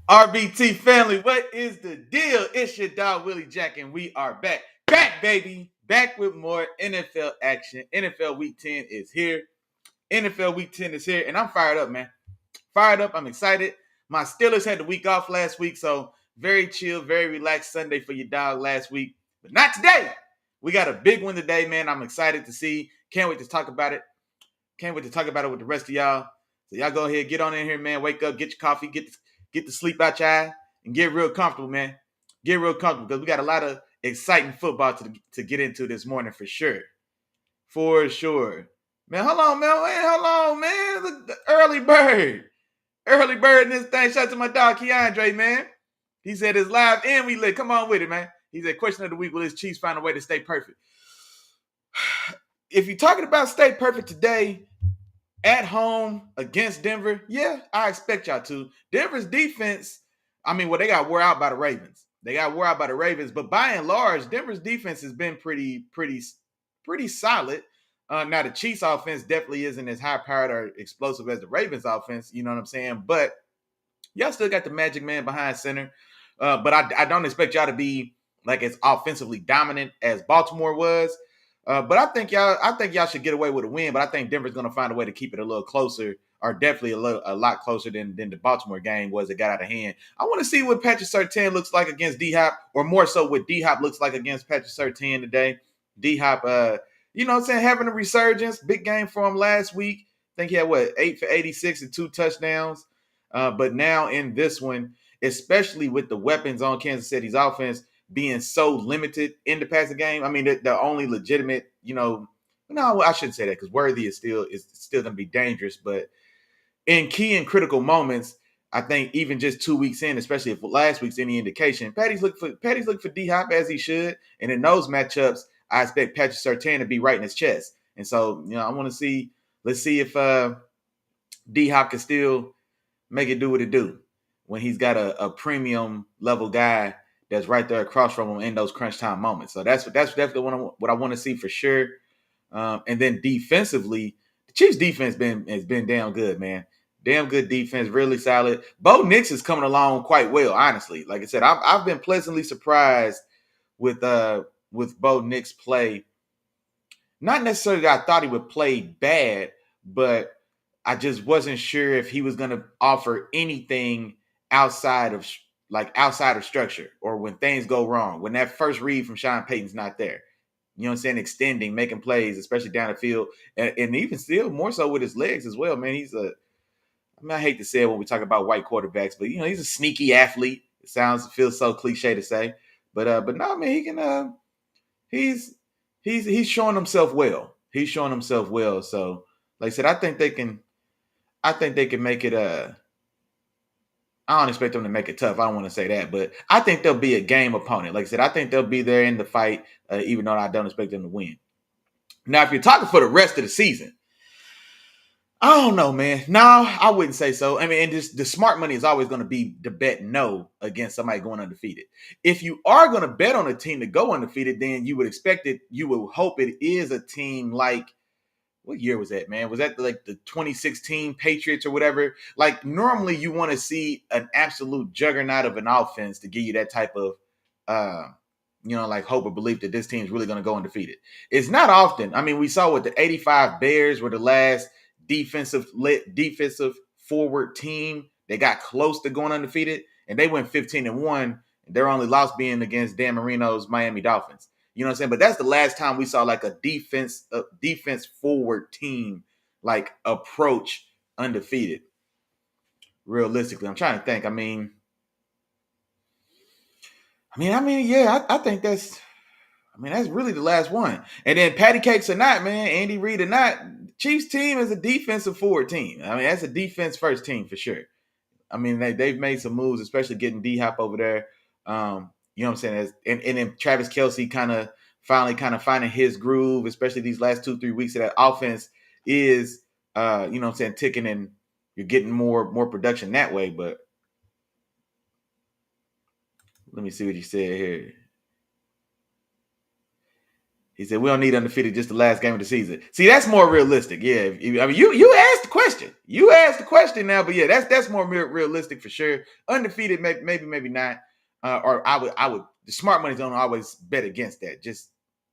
RBT family, what is the deal? It's your dog Willie Jack, and we are back. Back, baby. Back with more NFL action. NFL Week 10 is here. NFL Week 10 is here, and I'm fired up, man. Fired up. I'm excited. My Steelers had the week off last week, so very chill, very relaxed Sunday for your dog last week. But not today. We got a big one today, man. I'm excited to see. Can't wait to talk about it. Can't wait to talk about it with the rest of y'all. So y'all go ahead, get on in here, man. Wake up, get your coffee, get the sleep out your eye, and get real comfortable, man. Get real comfortable because we got a lot of exciting football to get into this morning for sure. For sure. Man, hold on, man. Wait, hold on, man. The early bird. Early bird in this thing. Shout out to my dog Keandre, man. He said it's live and we lit. Come on with it, man. He said, question of the week, will his Chiefs find a way to stay perfect? If you're talking about stay perfect today, at home against Denver, yeah, I expect y'all to. Denver's defense, they got wore out by the Ravens. But by and large, Denver's defense has been pretty solid. Now the Chiefs offense definitely isn't as high powered or explosive as the Ravens offense, you know what I'm saying? But y'all still got the magic man behind center. But I don't expect y'all to be like as offensively dominant as Baltimore was. But I think y'all should get away with a win. But I think Denver's going to find a way to keep it a little closer, or definitely a lot closer than the Baltimore game was. It got out of hand. I want to see what Patrick Surtain looks like against D Hop, or more so what D Hop looks like against Patrick Surtain today. D Hop, you know what I'm saying, having a resurgence. Big game for him last week. I think he had 8 for 86 and 2 touchdowns. But now in this one, especially with the weapons on Kansas City's offense being so limited in the passing game, the only legitimate, no, I shouldn't say that because Worthy is still going to be dangerous. But in key and critical moments, I think even just 2 weeks in, especially if last week's any indication, Patty's look for D Hop as he should, and in those matchups, I expect Patrick Surtain to be right in his chest. And so, I want to see. Let's see if D Hop can still make it do what it do when he's got a premium level guy that's right there across from him in those crunch time moments. So that's definitely what I want to see for sure. And then defensively, the Chiefs defense has been damn good, man. Damn good defense, really solid. Bo Nix is coming along quite well, honestly. Like I said, I've been pleasantly surprised with Bo Nix play. Not necessarily that I thought he would play bad, but I just wasn't sure if he was going to offer anything outside of structure, or when things go wrong, when that first read from Sean Payton's not there. You know what I'm saying? Extending, making plays, especially down the field, and even still more so with his legs as well, man. I hate to say it when we talk about white quarterbacks, but he's a sneaky athlete. It feels so cliche to say, but no, man, he can. He's showing himself well. He's showing himself well. So, like I said, I think they can make it. I don't expect them to make it tough. I don't want to say that, but I think they'll be a game opponent. Like I said, I think they'll be there in the fight, even though I don't expect them to win. Now, if you're talking for the rest of the season, I don't know, man. No, I wouldn't say so. And just the smart money is always going to be to bet no against somebody going undefeated. If you are going to bet on a team to go undefeated, then you would expect it. You would hope it is a team like, what year was that, man? Was that like the 2016 Patriots or whatever? Like, normally you want to see an absolute juggernaut of an offense to give you that type of, like hope or belief that this team is really going to go undefeated. It's not often. We saw what the 85 Bears were the last defensive forward team. They got close to going undefeated, and they went 15-1. Their only loss being against Dan Marino's Miami Dolphins. You know what I'm saying? But that's the last time we saw like a defense forward team like approach undefeated. Realistically, I'm trying to think. Yeah, I think that's really the last one. And then patty cakes or not, man, Andy Reid or not, Chiefs team is a defensive forward team. That's a defense first team for sure. They've made some moves, especially getting D-Hop over there. You know what I'm saying? And then Travis Kelce finally finding his groove, especially these last 2-3 weeks of that offense is, ticking, and you're getting more production that way. But let me see what he said here. He said, we don't need undefeated just the last game of the season. See, that's more realistic. Yeah. I mean, you asked the question. You asked the question now, but yeah, that's more realistic for sure. Undefeated, maybe not. Or I would the smart money's don't always bet against that, just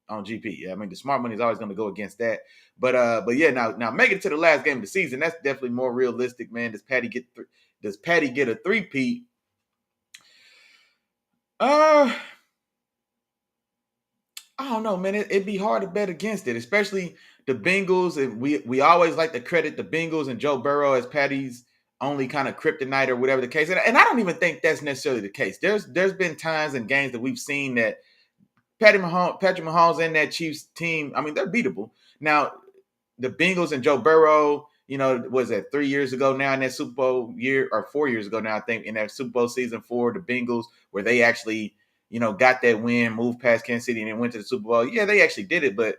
on GP. Yeah, I mean the smart money is always going to go against that. But yeah, now make it to the last game of the season. That's definitely more realistic, man. Does Patty get a three-peat? Uh I don't know, man. It'd be hard to bet against it, especially the Bengals. And we always like to credit the Bengals and Joe Burrow as Patty's only kind of kryptonite or whatever the case. And I don't even think that's necessarily the case. There's been times in games that we've seen that Patrick Mahomes and that Chiefs team, I mean, they're beatable. Now, the Bengals and Joe Burrow, was that 3 years ago now in that Super Bowl year, or 4 years ago now, I think, in that Super Bowl season for the Bengals, where they actually, got that win, moved past Kansas City, and then went to the Super Bowl. Yeah, they actually did it, but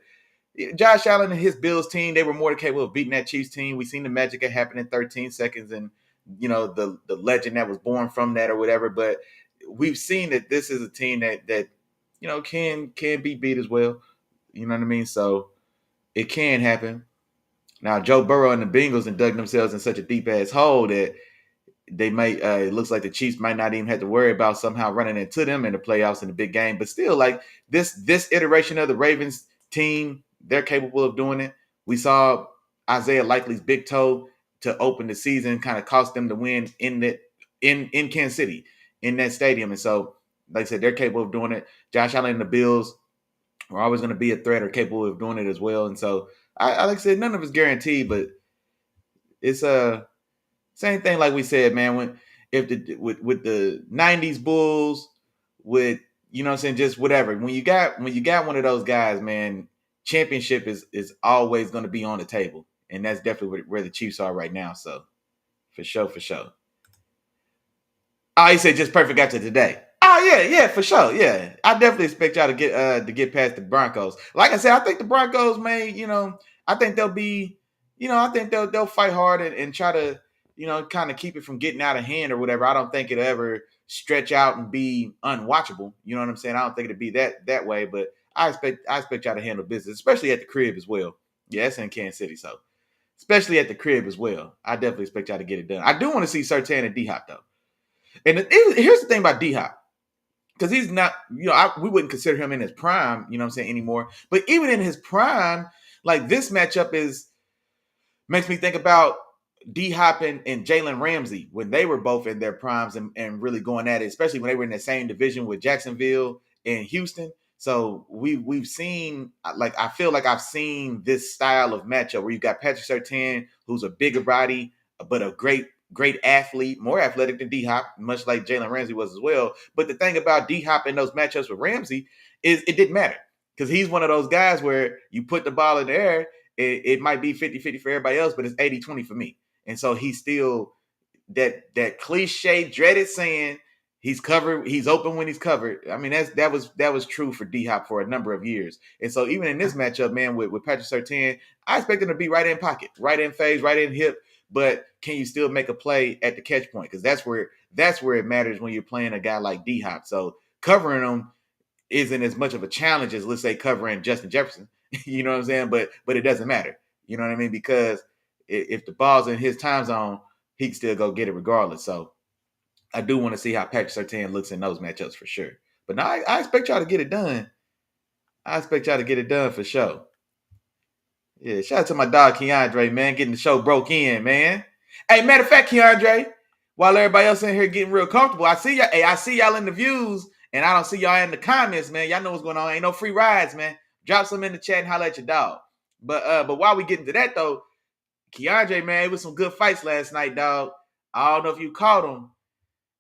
Josh Allen and his Bills team, they were more than capable of beating that Chiefs team. We seen the magic that happened in 13 seconds and, the legend that was born from that or whatever. But we've seen that this is a team that can be beat as well. You know what I mean? So it can happen. Now, Joe Burrow and the Bengals have dug themselves in such a deep ass hole that they might. It looks like the Chiefs might not even have to worry about somehow running into them in the playoffs in the big game. But still, like this iteration of the Ravens team, they're capable of doing it. We saw Isaiah Likely's big toe to open the season, kind of cost them the win in Kansas City in that stadium. And so, like I said, they're capable of doing it. Josh Allen and the Bills are always going to be a threat or capable of doing it as well. And so, I like I said, none of it's guaranteed, but it's a same thing like we said, man. When if the with the '90s Bulls, with what I'm saying, just whatever. When you got one of those guys, man, championship is always going to be on the table, and that's definitely where the Chiefs are right now. So for sure, for sure. Oh, he said just perfect after today. Oh yeah, for sure. Yeah. I definitely expect y'all to get past the Broncos. Like I said, I think the Broncos may, I think they'll be, I think they'll fight hard and try to, kind of keep it from getting out of hand or whatever. I don't think it'll ever stretch out and be unwatchable. You know what I'm saying? I don't think it'll be that way, but I expect y'all to handle business, especially at the crib as well. Yeah, it's in Kansas City, so especially at the crib as well. I definitely expect y'all to get it done. I do want to see Surtain and D Hop though. And here's the thing about D Hop, because he's not, we wouldn't consider him in his prime, you know what I'm saying, anymore. But even in his prime, like this matchup makes me think about D Hop and Jalen Ramsey when they were both in their primes and really going at it, especially when they were in the same division with Jacksonville and Houston. So we've seen, like, I feel like I've seen this style of matchup where you got Patrick Surtain, who's a bigger body, but a great athlete, more athletic than D Hop, much like Jalen Ramsey was as well. But the thing about D Hop in those matchups with Ramsey is it didn't matter, because he's one of those guys where you put the ball in the air, it might be 50-50 for everybody else, but it's 80-20 for me. And so he's still that cliche dreaded saying, he's open when he's covered. I mean, that was true for D Hop for a number of years. And so even in this matchup, man, with Patrick Surtain, I expect him to be right in pocket, right in phase, right in hip. But can you still make a play at the catch point? Because that's where it matters when you're playing a guy like D Hop. So covering him isn't as much of a challenge as, let's say, covering Justin Jefferson. You know what I'm saying? But it doesn't matter. You know what I mean? Because if the ball's in his time zone, he can still go get it regardless. So I do want to see how Patrick Surtain looks in those matchups for sure. But now I expect y'all to get it done. I expect y'all to get it done for sure. Yeah, shout out to my dog Keandre, man, getting the show broke in, man. Hey, matter of fact, Keandre, while everybody else in here getting real comfortable, I see y'all. Hey, I see y'all in the views, and I don't see y'all in the comments, man. Y'all know what's going on. Ain't no free rides, man. Drop some in the chat and holler at your dog. But while we get into that though, Keandre, man, it was some good fights last night, dog. I don't know if you caught them.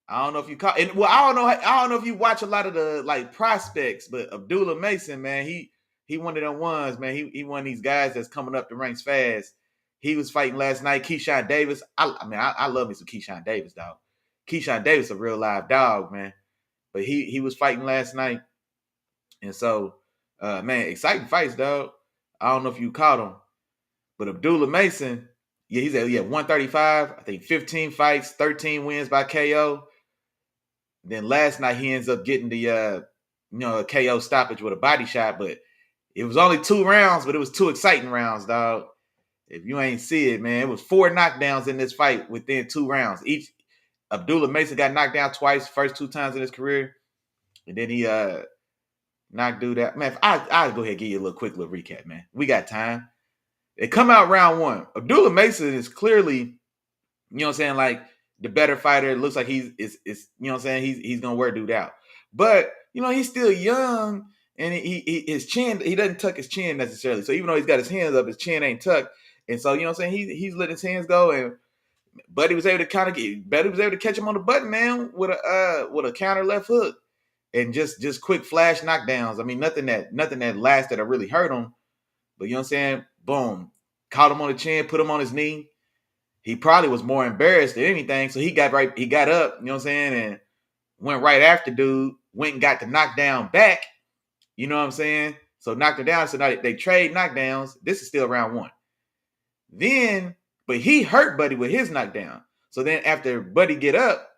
I don't know if you caught, and well, I don't know if you watch a lot of the like prospects, but Abdullah Mason, man, he one of them ones, man. He one of these guys that's coming up the ranks fast. He was fighting last night. Keyshawn Davis. I love me some Keyshawn Davis, dog. Keyshawn Davis, a real live dog, man. But he was fighting last night, and so man, exciting fights, dog. I don't know if you caught him, but Abdullah Mason, yeah, he's at 135. I think 15 fights, 13 wins by KO. Then last night he ends up getting the a KO stoppage with a body shot, but It was only 2 rounds, but it was 2 exciting rounds, dog. If you ain't see it, man, it was 4 knockdowns in this fight within 2 rounds. Each Abdullah Mason got knocked down twice, first 2 times in his career, and then he knocked dude out. Man, I'll go ahead and give you a little quick little recap, man. We got time. They come out round one. Abdullah Mason is clearly, you know what I'm saying, like the better fighter. It looks like he's you know what I'm saying, he's gonna wear dude out. But you know, he's still young, and his chin, he doesn't tuck his chin necessarily. So even though he's got his hands up, his chin ain't tucked. And so, you know what I'm saying, he's letting his hands go, and Buddy was able to catch him on the button, man, with a counter left hook. And just quick flash knockdowns. I mean, nothing that lasted or really hurt him. But you know what I'm saying? Boom. Caught him on the chin, put him on his knee. He probably was more embarrassed than anything. So he got up, you know what I'm saying, and went right after dude, went and got the knockdown back. You know what I'm saying? So knocked him down. So now they trade knockdowns. This is still round one. Then, but he hurt Buddy with his knockdown. So then after Buddy get up,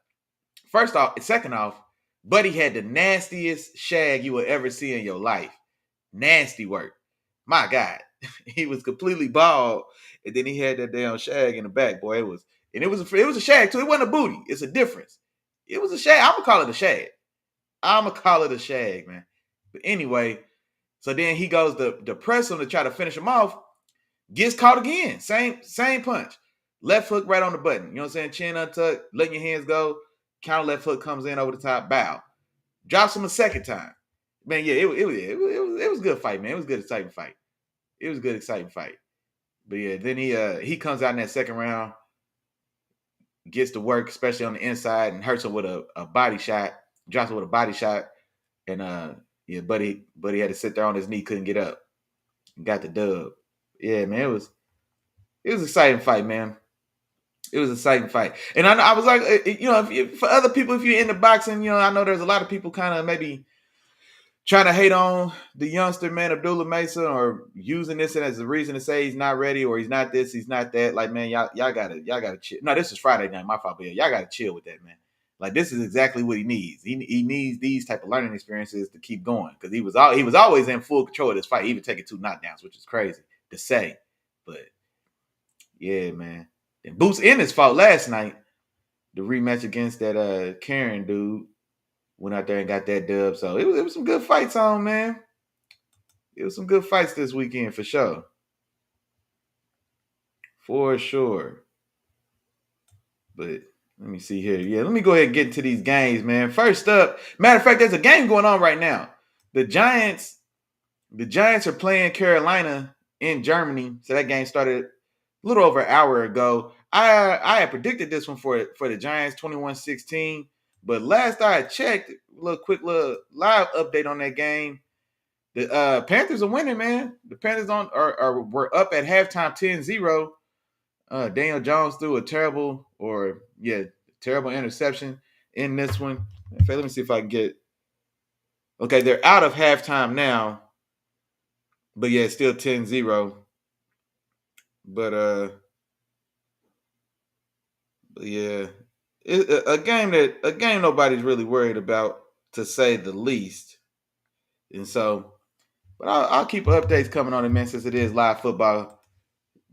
second off, Buddy had the nastiest shag you will ever see in your life. Nasty work. My God. He was completely bald, and then he had that damn shag in the back, boy. It was a shag too. It wasn't a booty. It's a difference. It was a shag. I'm gonna call it a shag, man. But anyway, so then he goes to press him to try to finish him off. Gets caught again. Same punch. Left hook right on the button. You know what I'm saying? Chin untucked, letting your hands go. Counter left hook comes in over the top. Bow. Drops him a second time. Man, yeah, it was a good fight, man. It was a good, exciting fight. But yeah, then he comes out in that second round, gets to work, especially on the inside, and hurts him with a body shot. Drops him with a body shot. And yeah, Buddy had to sit there on his knee, couldn't get up. Got the dub. Yeah, man, it was an exciting fight, man. It was an exciting fight. And I was like, you know, for other people, if you're into boxing, you know, I know there's a lot of people kind of maybe trying to hate on the youngster, man, Abdullah Mason, or using this as a reason to say he's not ready or he's not this, he's not that. Like, man, y'all gotta chill. No, this is Friday night, my fault, but y'all gotta chill with that, man. Like, this is exactly what he needs. He needs these type of learning experiences to keep going, because he was always in full control of this fight, even taking 2 knockdowns, which is crazy to say. But yeah, man. And Boots Ennis fought last night, the rematch against that Karen dude. Went out there and got that dub. So it was some good fights on, man. It was some good fights this weekend for sure. For sure. But let me see here. Yeah, let me go ahead and get into these games, man. First up, matter of fact, there's a game going on right now. The Giants are playing Carolina in Germany. So that game started a little over an hour ago. I had predicted this one for the Giants, 21-16. But last I checked, quick little live update on that game. The Panthers are winning, man. The Panthers were up at halftime 10-0. Daniel Jones threw a terrible interception in this one. In fact, let me see if I can get. Okay, they're out of halftime now. But yeah, it's still 10-0. But yeah. A game nobody's really worried about, to say the least. And so, but I'll keep updates coming on it, man, since it is live football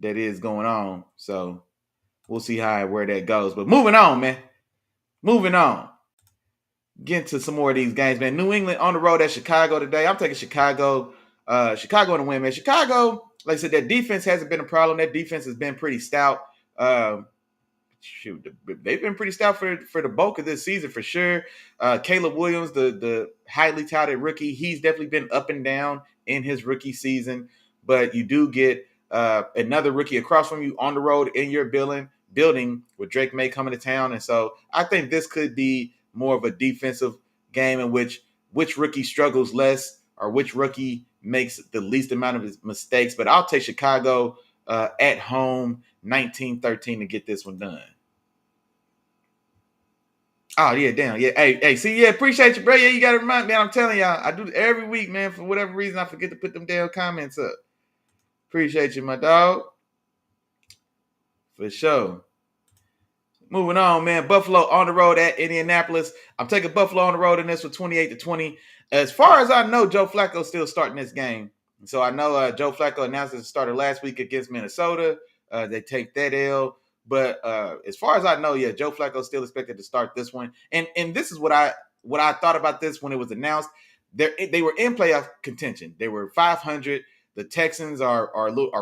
that is going on. So we'll see where that goes. But moving on, man. Moving on. Getting to some more of these games, man. New England on the road at Chicago today. I'm taking Chicago. Chicago in the win, man. Chicago, like I said, that defense hasn't been a problem. That defense has been pretty stout. They've been pretty stout for the bulk of this season for sure. Caleb Williams, the highly touted rookie, he's definitely been up and down in his rookie season. But you do get another rookie across from you on the road in your building with Drake May coming to town. And so I think this could be more of a defensive game in which rookie struggles less or which rookie makes the least amount of his mistakes. But I'll take Chicago at home 19-13 to get this one done. Oh, yeah, damn. Yeah, hey, see, yeah, appreciate you, bro. Yeah, you got to remind me. I'm telling y'all, I do it every week, man. For whatever reason, I forget to put them damn comments up. Appreciate you, my dog. For sure. Moving on, man. Buffalo on the road at Indianapolis. I'm taking Buffalo on the road in this for 28-20. As far as I know, Joe Flacco's still starting this game. So I know Joe Flacco announced his starter last week against Minnesota. They take that L. But as far as I know, yeah, Joe Flacco still expected to start this one. And this is what I thought about this when it was announced. They were in playoff contention. They were 500. The Texans are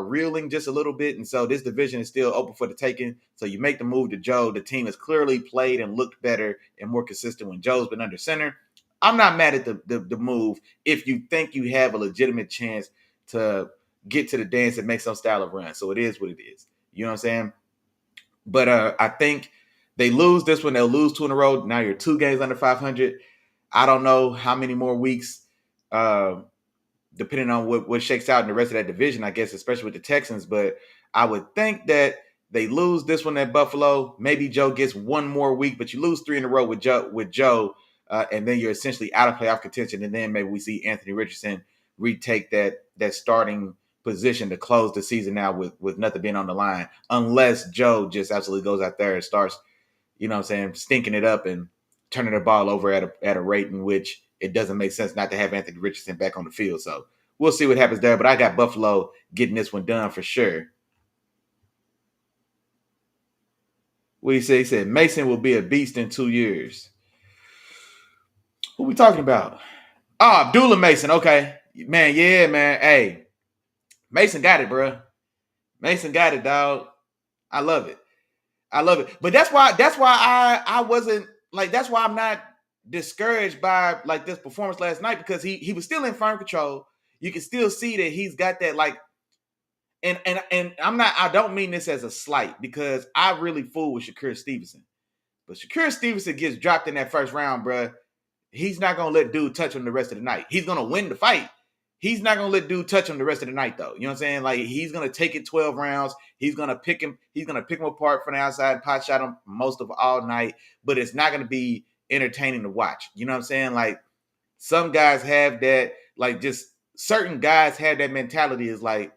reeling just a little bit, and so this division is still open for the taking. So you make the move to Joe. The team has clearly played and looked better and more consistent when Joe's been under center. I'm not mad at the move if you think you have a legitimate chance to get to the dance and make some style of run. So it is what it is. You know what I'm saying? But I think they lose this one, they'll lose two in a row. Now you're 2 games under 500. I don't know how many more weeks, depending on what shakes out in the rest of that division, I guess, especially with the Texans. But I would think that they lose this one at Buffalo. Maybe Joe gets one more week, but you lose 3 in a row with Joe, and then you're essentially out of playoff contention. And then maybe we see Anthony Richardson retake that starting position to close the season out with nothing being on the line, unless Joe just absolutely goes out there and starts, you know what I'm saying, stinking it up and turning the ball over at a rate in which it doesn't make sense not to have Anthony Richardson back on the field. So we'll see what happens there. But I got Buffalo getting this one done for sure. What do you say? He said Mason will be a beast in 2 years. Who we talking about? Oh, Abdullah Mason. Okay. Man, yeah, man. Hey, Mason got it, bro. Mason got it, dog. I love it. I love it. But that's why I wasn't like, that's why I'm not discouraged by like this performance last night, because he was still in firm control. You can still see that he's got that like, and I don't mean this as a slight, because I really fool with Shakur Stevenson. But Shakur Stevenson gets dropped in that first round, bro. He's not gonna let dude touch him the rest of the night. He's gonna win the fight. He's not gonna let dude touch him the rest of the night, though. You know what I'm saying? Like, he's gonna take it 12 rounds. He's gonna pick him. He's gonna pick him apart from the outside, pot shot him most of all night. But it's not gonna be entertaining to watch. You know what I'm saying? Like, some guys have that. Like, just certain guys have that mentality. Is like,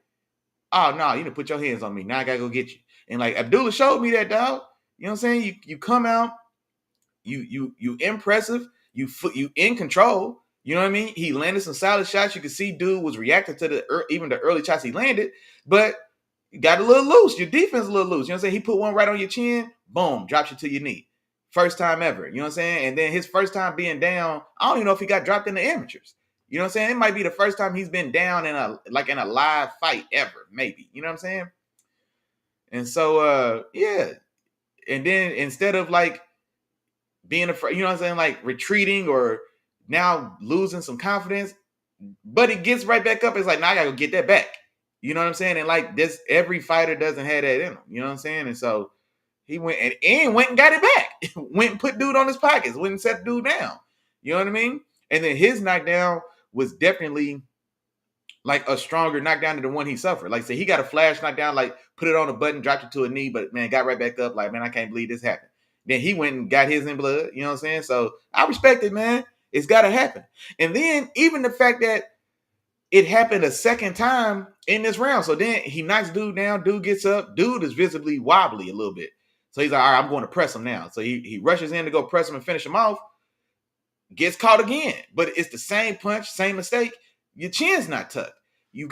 oh no, you need to put your hands on me. Now I gotta go get you. And like Abdullah showed me that, dog. You know what I'm saying? You come out, you impressive, you in control. You know what I mean? He landed some solid shots. You could see dude was reacting to even the early shots he landed, but you got a little loose. Your defense a little loose. You know what I'm saying? He put one right on your chin, boom, drops you to your knee. First time ever. You know what I'm saying? And then his first time being down, I don't even know if he got dropped in the amateurs. You know what I'm saying? It might be the first time he's been down in a live fight ever, maybe. You know what I'm saying? And so yeah. And then instead of like being afraid, you know what I'm saying, like retreating or now losing some confidence, but it gets right back up. It's like, now I gotta go get that back. You know what I'm saying? And like this, every fighter doesn't have that in them. You know what I'm saying? And so he went and went and got it back. Went and put dude on his pockets. Went and set dude down. You know what I mean? And then his knockdown was definitely like a stronger knockdown than the one he suffered. Like, say he got a flash knockdown, like put it on a button, dropped it to a knee, but man, got right back up. Like, man, I can't believe this happened. Then he went and got his in blood. You know what I'm saying? So I respect it, man. It's got to happen. And then even the fact that it happened a second time in this round. So then he knocks dude down. Dude gets up. Dude is visibly wobbly a little bit. So he's like, all right, I'm going to press him now. So he rushes in to go press him and finish him off. Gets caught again. But it's the same punch, same mistake. Your chin's not tucked. He's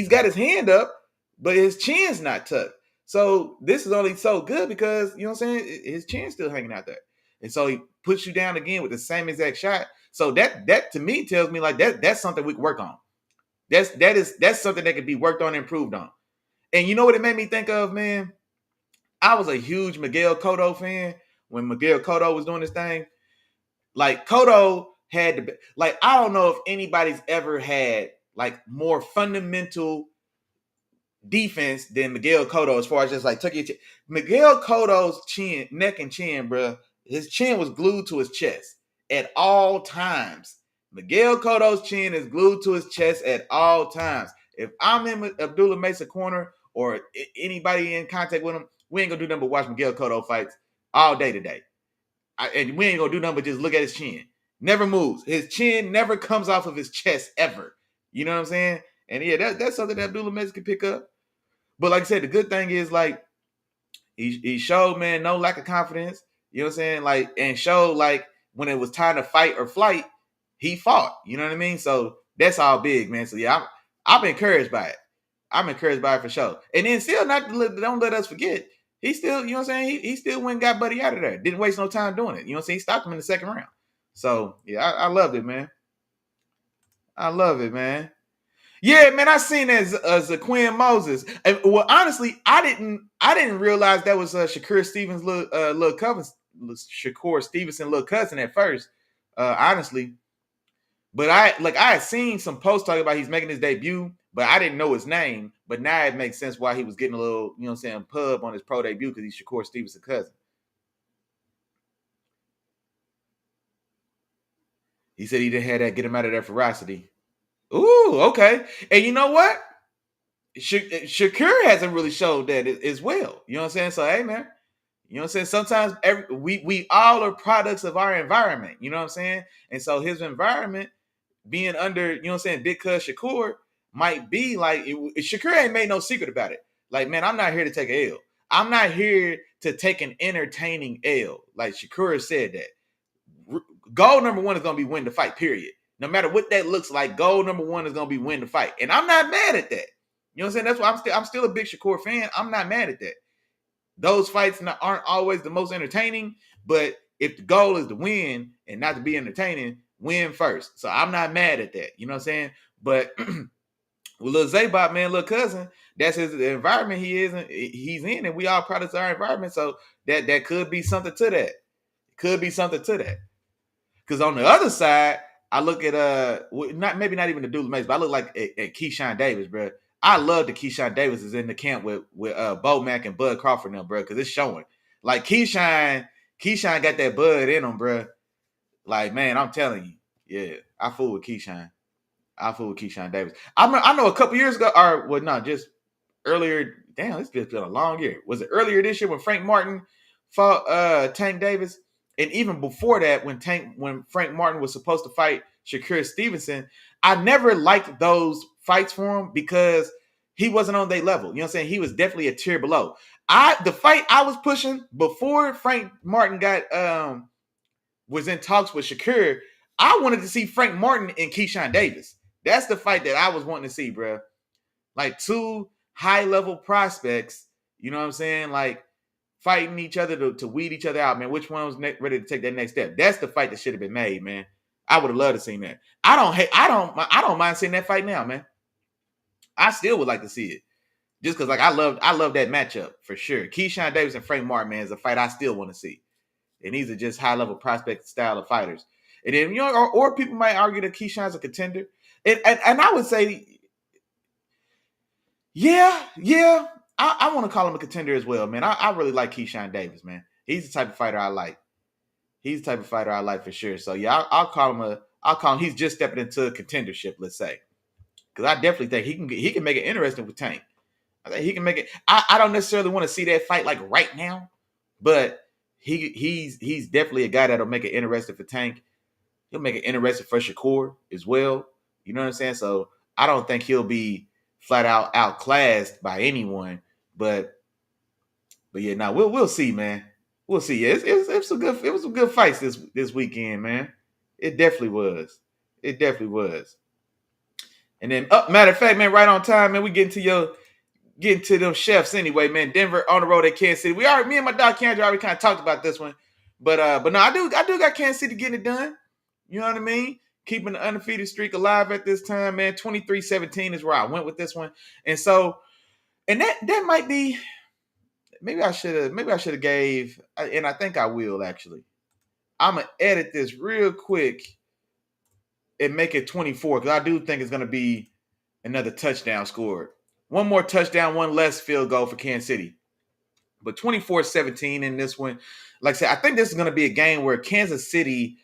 got his hand up, but his chin's not tucked. So this is only so good because, you know what I'm saying, his chin's still hanging out there. And so he puts you down again with the same exact shot. So that to me tells me like that's something we can work on. That's something that can be worked on and improved on. And you know what it made me think of, man? I was a huge Miguel Cotto fan when Miguel Cotto was doing this thing. Like, Cotto had to, like, I don't know if anybody's ever had like more fundamental defense than Miguel Cotto, as far as just like tuck your chin. Miguel Cotto's chin, neck and chin, bro, his chin was glued to his chest at all times. Miguel Cotto's chin is glued to his chest at all times. If I'm in Abdullah Mesa corner or anybody in contact with him, we ain't gonna do nothing but watch Miguel Cotto fights all day today. And we ain't gonna do nothing but just look at his chin. Never moves. His chin never comes off of his chest ever. You know what I'm saying? And yeah, that's something that Abdullah Mesa can pick up. But like I said, the good thing is like he showed, man, no lack of confidence. You know what I'm saying? Like, and showed like when it was time to fight or flight, he fought. You know what I mean? So that's all big, man. So yeah, I'm encouraged by it. I'm encouraged by it for sure. And then still not don't let us forget, he still, you know what I'm saying? He still went and got Buddy out of there. Didn't waste no time doing it. You know what I'm saying? He stopped him in the second round. So yeah, I loved it, man. I love it, man. Yeah, man, I seen as a Quinn Moses. And, well, honestly, I didn't realize that was Shakur Stevens' little cousin, Shakur Stevenson little cousin at first. Honestly, but I had seen some posts talking about he's making his debut, but I didn't know his name. But now it makes sense why he was getting a little, you know what I'm saying, pub on his pro debut because he's Shakur Stevens' cousin. He said he didn't have that get him out of that ferocity. Ooh, okay. And you know what? Shakur hasn't really showed that as well. You know what I'm saying? So hey, man, you know what I'm saying? Sometimes we all are products of our environment. You know what I'm saying? And so his environment being under, you know what I'm saying, Big Cuz Shakur might be like Shakur ain't made no secret about it. Like, man, I'm not here to take a L. I'm not here to take an entertaining L. Like Shakur said that. Goal number one is gonna be win the fight, period. No matter what that looks like, goal number one is gonna be win the fight. And I'm not mad at that. You know what I'm saying? That's why I'm still a big Shakur fan. I'm not mad at that. Those fights aren't always the most entertaining, but if the goal is to win and not to be entertaining, win first. So I'm not mad at that. You know what I'm saying? But with little Zaybot, man, little cousin, that's his the environment he's in, and we all products of our environment. So that could be something to that. Could be something to that. Because on the other side, I look at not even the Dooley Mays, but I look like at Keyshawn Davis, bro. I love that Keyshawn Davis is in the camp with Bo Mack and Bud Crawford now, bro, because it's showing. Like Keyshawn got that Bud in him, bro. Like, man, I'm telling you, yeah, I fool with Keyshawn. I fool with Keyshawn Davis. I know a couple years ago, or well, no, just earlier. Damn, it's just been a long year. Was it earlier this year when Frank Martin fought Tank Davis? And even before that, when Frank Martin was supposed to fight Shakur Stevenson, I never liked those fights for him because he wasn't on their level. You know what I'm saying? He was definitely a tier below. The fight I was pushing before Frank Martin was in talks with Shakur, I wanted to see Frank Martin and Keyshawn Davis. That's the fight that I was wanting to see, bro. Like two high level prospects, you know what I'm saying? Like fighting each other to weed each other out, man. Which one was ready to take that next step? That's the fight that should have been made, man. I would have loved to see that. I don't mind seeing that fight now, man. I still would like to see it. Just because like I love that matchup for sure. Keyshawn Davis and Frank Martin, man, is a fight I still want to see. And these are just high level prospect style of fighters. And then, you know, or people might argue that Keyshawn's a contender. And I would say, yeah. I want to call him a contender as well, man. I really like Keyshawn Davis, man. He's the type of fighter I like. He's the type of fighter I like for sure. So yeah, I'll call him. He's just stepping into a contendership, let's say, because I definitely think he can make it interesting with Tank. I think he can make it. I don't necessarily want to see that fight like right now, but he's definitely a guy that'll make it interesting for Tank. He'll make it interesting for Shakur as well. You know what I'm saying? So I don't think he'll be flat out outclassed by anyone. But yeah, now we'll see, man. We'll see. Yeah, it was some good fights this weekend, man. It definitely was. It definitely was. And then, matter of fact, man, right on time, man. We getting to them chefs anyway, man. Denver on the road at Kansas City. Me and my dog Kendra already kind of talked about this one, but no, I do got Kansas City getting it done. You know what I mean? Keeping the undefeated streak alive at this time, man. 23-17 is where I went with this one, and so, and that might be. Maybe I should have gave, and I think I will actually. I'm gonna edit this real quick and make it 24 because I do think it's gonna be another touchdown scored. One more touchdown, one less field goal for Kansas City. But 24-17 in this one. Like I said, I think this is going to be a game where Kansas City,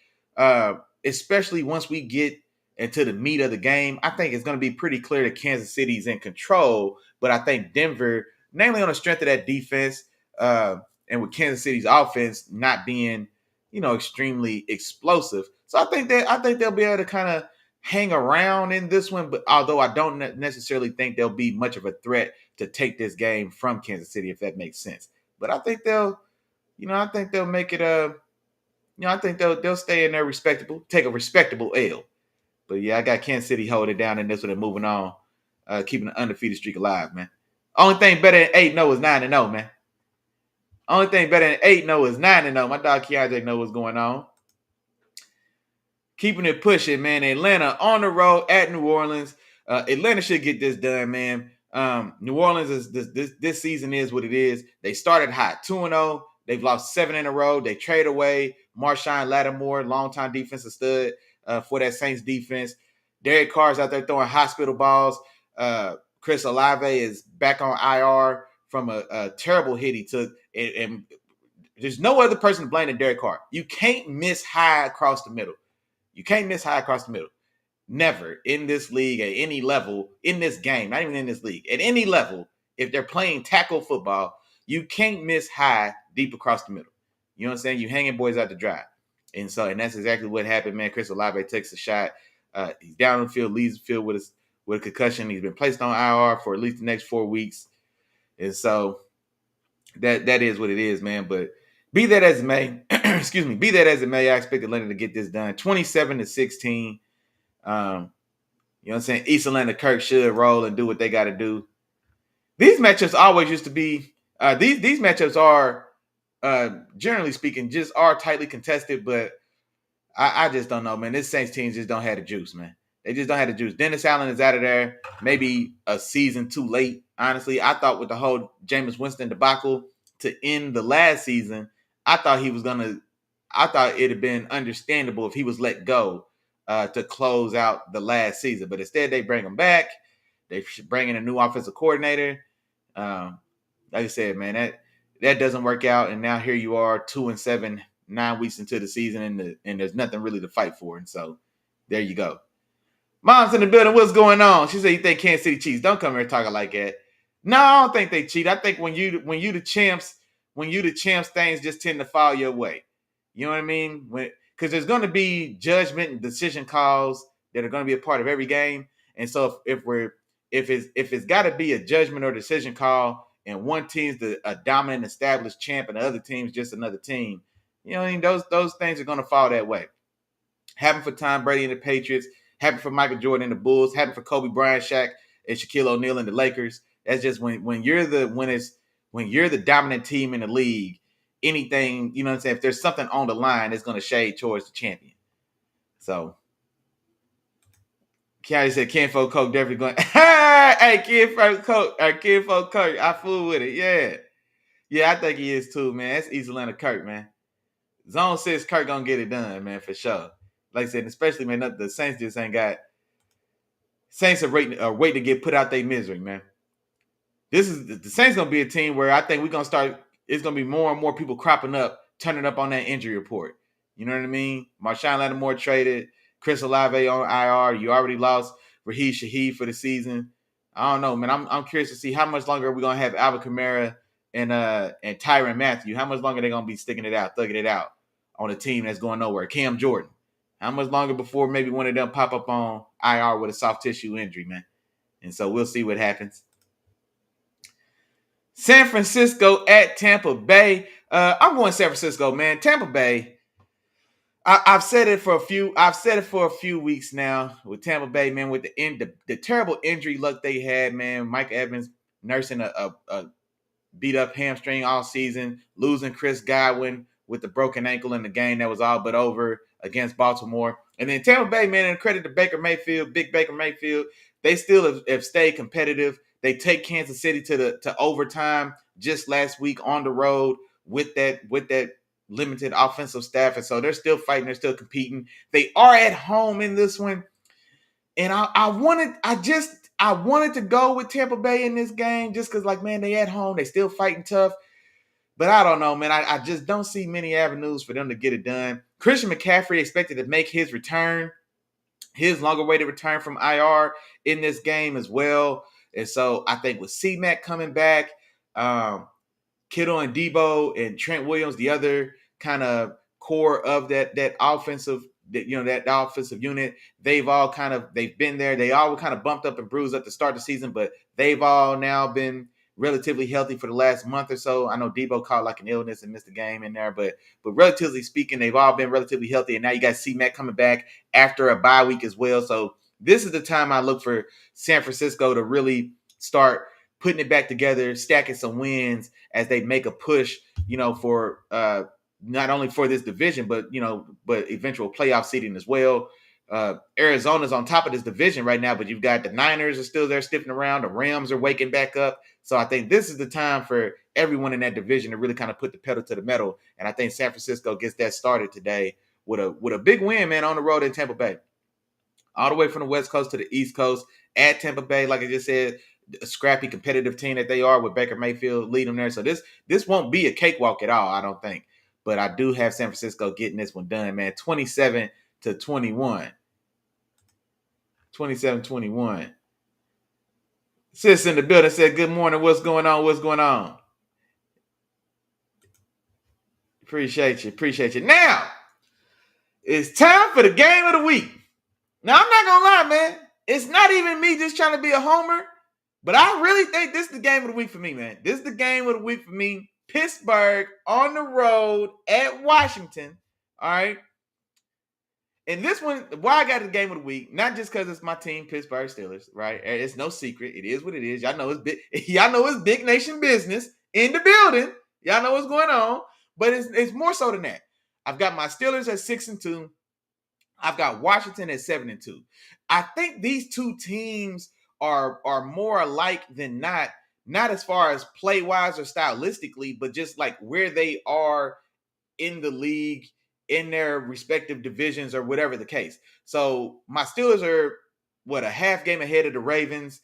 especially once we get into the meat of the game, I think it's going to be pretty clear that Kansas City's in control. But I think Denver, namely on the strength of that defense, and with Kansas City's offense not being, extremely explosive. So I think they'll be able to kind of hang around in this one, but although I don't necessarily think they'll be much of a threat to take this game from Kansas City, if that makes sense. But I think they'll make it I think they'll stay in there respectable, take a respectable L. But yeah, I got Kansas City holding it down in this one and moving on keeping an undefeated streak alive, man. Only thing better than 8-0 is 9-0, man. Only thing better than 8-0 is 9-0. My dog Keandre know what's going on. Keeping it pushing, man. Atlanta on the road at New Orleans. Atlanta should get this done, man. New Orleans is this season is what it is. They started hot, 2-0. They've lost 7 in a row. They trade away Marshawn Lattimore, longtime defensive stud for that Saints defense. Derek Carr's out there throwing hospital balls. Chris Olave is back on IR from a terrible hit he took. And there's no other person to blame than Derek Carr. You can't miss high across the middle. You can't miss high across the middle. Never in this league at any level, in this game, not even in this league, at any level, if they're playing tackle football, you can't miss high deep across the middle. You know what I'm saying? You hanging boys out to dry. And that's exactly what happened, man. Chris Olave takes a shot. He's down the field, leaves the field with a concussion. He's been placed on IR for at least the next 4 weeks. And so that is what it is, man. But be that as it may, excuse me, be that as it may, I expect Atlanta to get this done. 27-16. You know what I'm saying? East Atlanta Kirk should roll and do what they got to do. These matchups always used to be these matchups are generally speaking just are tightly contested, but I just don't know, man. This Saints team just don't have the juice, man. They just don't have the juice. Dennis Allen is out of there, maybe a season too late. Honestly, I thought with the whole Jameis Winston debacle to end the last season, I thought it'd have been understandable if he was let go to close out the last season. But instead, they bring him back. They bring in a new offensive coordinator. Like I said, man, that doesn't work out. And now here you are, 2-7, 9 weeks into the season, and there's nothing really to fight for. And so there you go. Mom's in the building. What's going on? She said, "You think Kansas City cheats?" Don't come here talking like that. No, I don't think they cheat. I think when you the champs, things just tend to fall your way. You know what I mean? Because there's going to be judgment and decision calls that are going to be a part of every game. And so if it's got to be a judgment or decision call, and one team's a dominant established champ, and the other team's just another team, you know what I mean? Those things are going to fall that way. Happened for Tom Brady and the Patriots. Happened for Michael Jordan and the Bulls. Happened for Kobe Bryant, Shaq, and Shaquille O'Neal and the Lakers. That's just when you're the dominant team in the league, anything, you know what I'm saying? If there's something on the line, it's going to shade towards the champion. So, Kiara said, Kinfolk Coke definitely going, hey, Kinfolk Coke, I fool with it, yeah. Yeah, I think he is too, man. That's East Atlanta Kirk, man. Zone 6 Kirk going to get it done, man, for sure. Like I said, especially, man, the Saints just ain't got – Saints are waiting to get put out their misery, man. The Saints going to be a team where I think we're going to start – it's going to be more and more people cropping up, turning up on that injury report. You know what I mean? Marshawn Lattimore traded, Chris Olave on IR. You already lost Raheem Shaheed for the season. I don't know, man. I'm curious to see how much longer are we going to have Alvin Kamara and Tyrann Mathieu. How much longer are they going to be sticking it out, thugging it out on a team that's going nowhere? Cam Jordan. How much longer before maybe one of them pop up on IR with a soft tissue injury, man? And so we'll see what happens. San Francisco at Tampa Bay. I'm going San Francisco, man. Tampa Bay. I've said it for a few weeks now with Tampa Bay, man. With the terrible injury luck they had, man. Mike Evans nursing a beat up hamstring all season, losing Chris Godwin with the broken ankle in the game that was all but over against Baltimore. And then Tampa Bay, man, and credit to Baker Mayfield, big Baker Mayfield, they still have stayed competitive. They take Kansas City to overtime just last week on the road with that limited offensive staff. And so they're still fighting, they're still competing. They are at home in this one. And I wanted to go with Tampa Bay in this game just because, like, man, they at home, they still fighting tough. But I don't know, man. I just don't see many avenues for them to get it done. Christian McCaffrey expected to make his return, his longer-awaited return from IR in this game as well. And so I think with C-Mac coming back, Kittle and Debo and Trent Williams, the other kind of core of that offensive, that offensive unit, they've been there. They all were kind of bumped up and bruised up to start the season, but they've all now been relatively healthy for the last month or so. I know Debo caught like an illness and missed a game in there, but relatively speaking, they've all been relatively healthy. And now you got C-Mac coming back after a bye week as well. So this is the time I look for San Francisco to really start putting it back together, stacking some wins as they make a push, for not only for this division, but eventual playoff seeding as well. Arizona's on top of this division right now, but you've got the Niners are still there sniffing around. The Rams are waking back up. So I think this is the time for everyone in that division to really kind of put the pedal to the metal. And I think San Francisco gets that started today with a big win, man, on the road in Tampa Bay. All the way from the West Coast to the East Coast at Tampa Bay, like I just said, a scrappy, competitive team that they are with Baker Mayfield leading them there. So this won't be a cakewalk at all, I don't think. But I do have San Francisco getting this one done, man. 27-21. 27-21. Sis in the building said, good morning. What's going on? What's going on? Appreciate you. Now, it's time for the game of the week. Now, I'm not going to lie, man. It's not even me just trying to be a homer, but I really think this is the game of the week for me, man. This is the game of the week for me. Pittsburgh on the road at Washington. All right. And this one, why I got the game of the week, not just because it's my team, Pittsburgh Steelers, right? It's no secret. It is what it is. Y'all know it's big. Y'all know it's big nation business in the building. Y'all know what's going on. But it's more so than that. I've got my Steelers at 6-2. I've got Washington at 7-2. I think these two teams are more alike than not as far as play wise or stylistically, but just like where they are in the league, in their respective divisions or whatever the case. So my Steelers are a half game ahead of the Ravens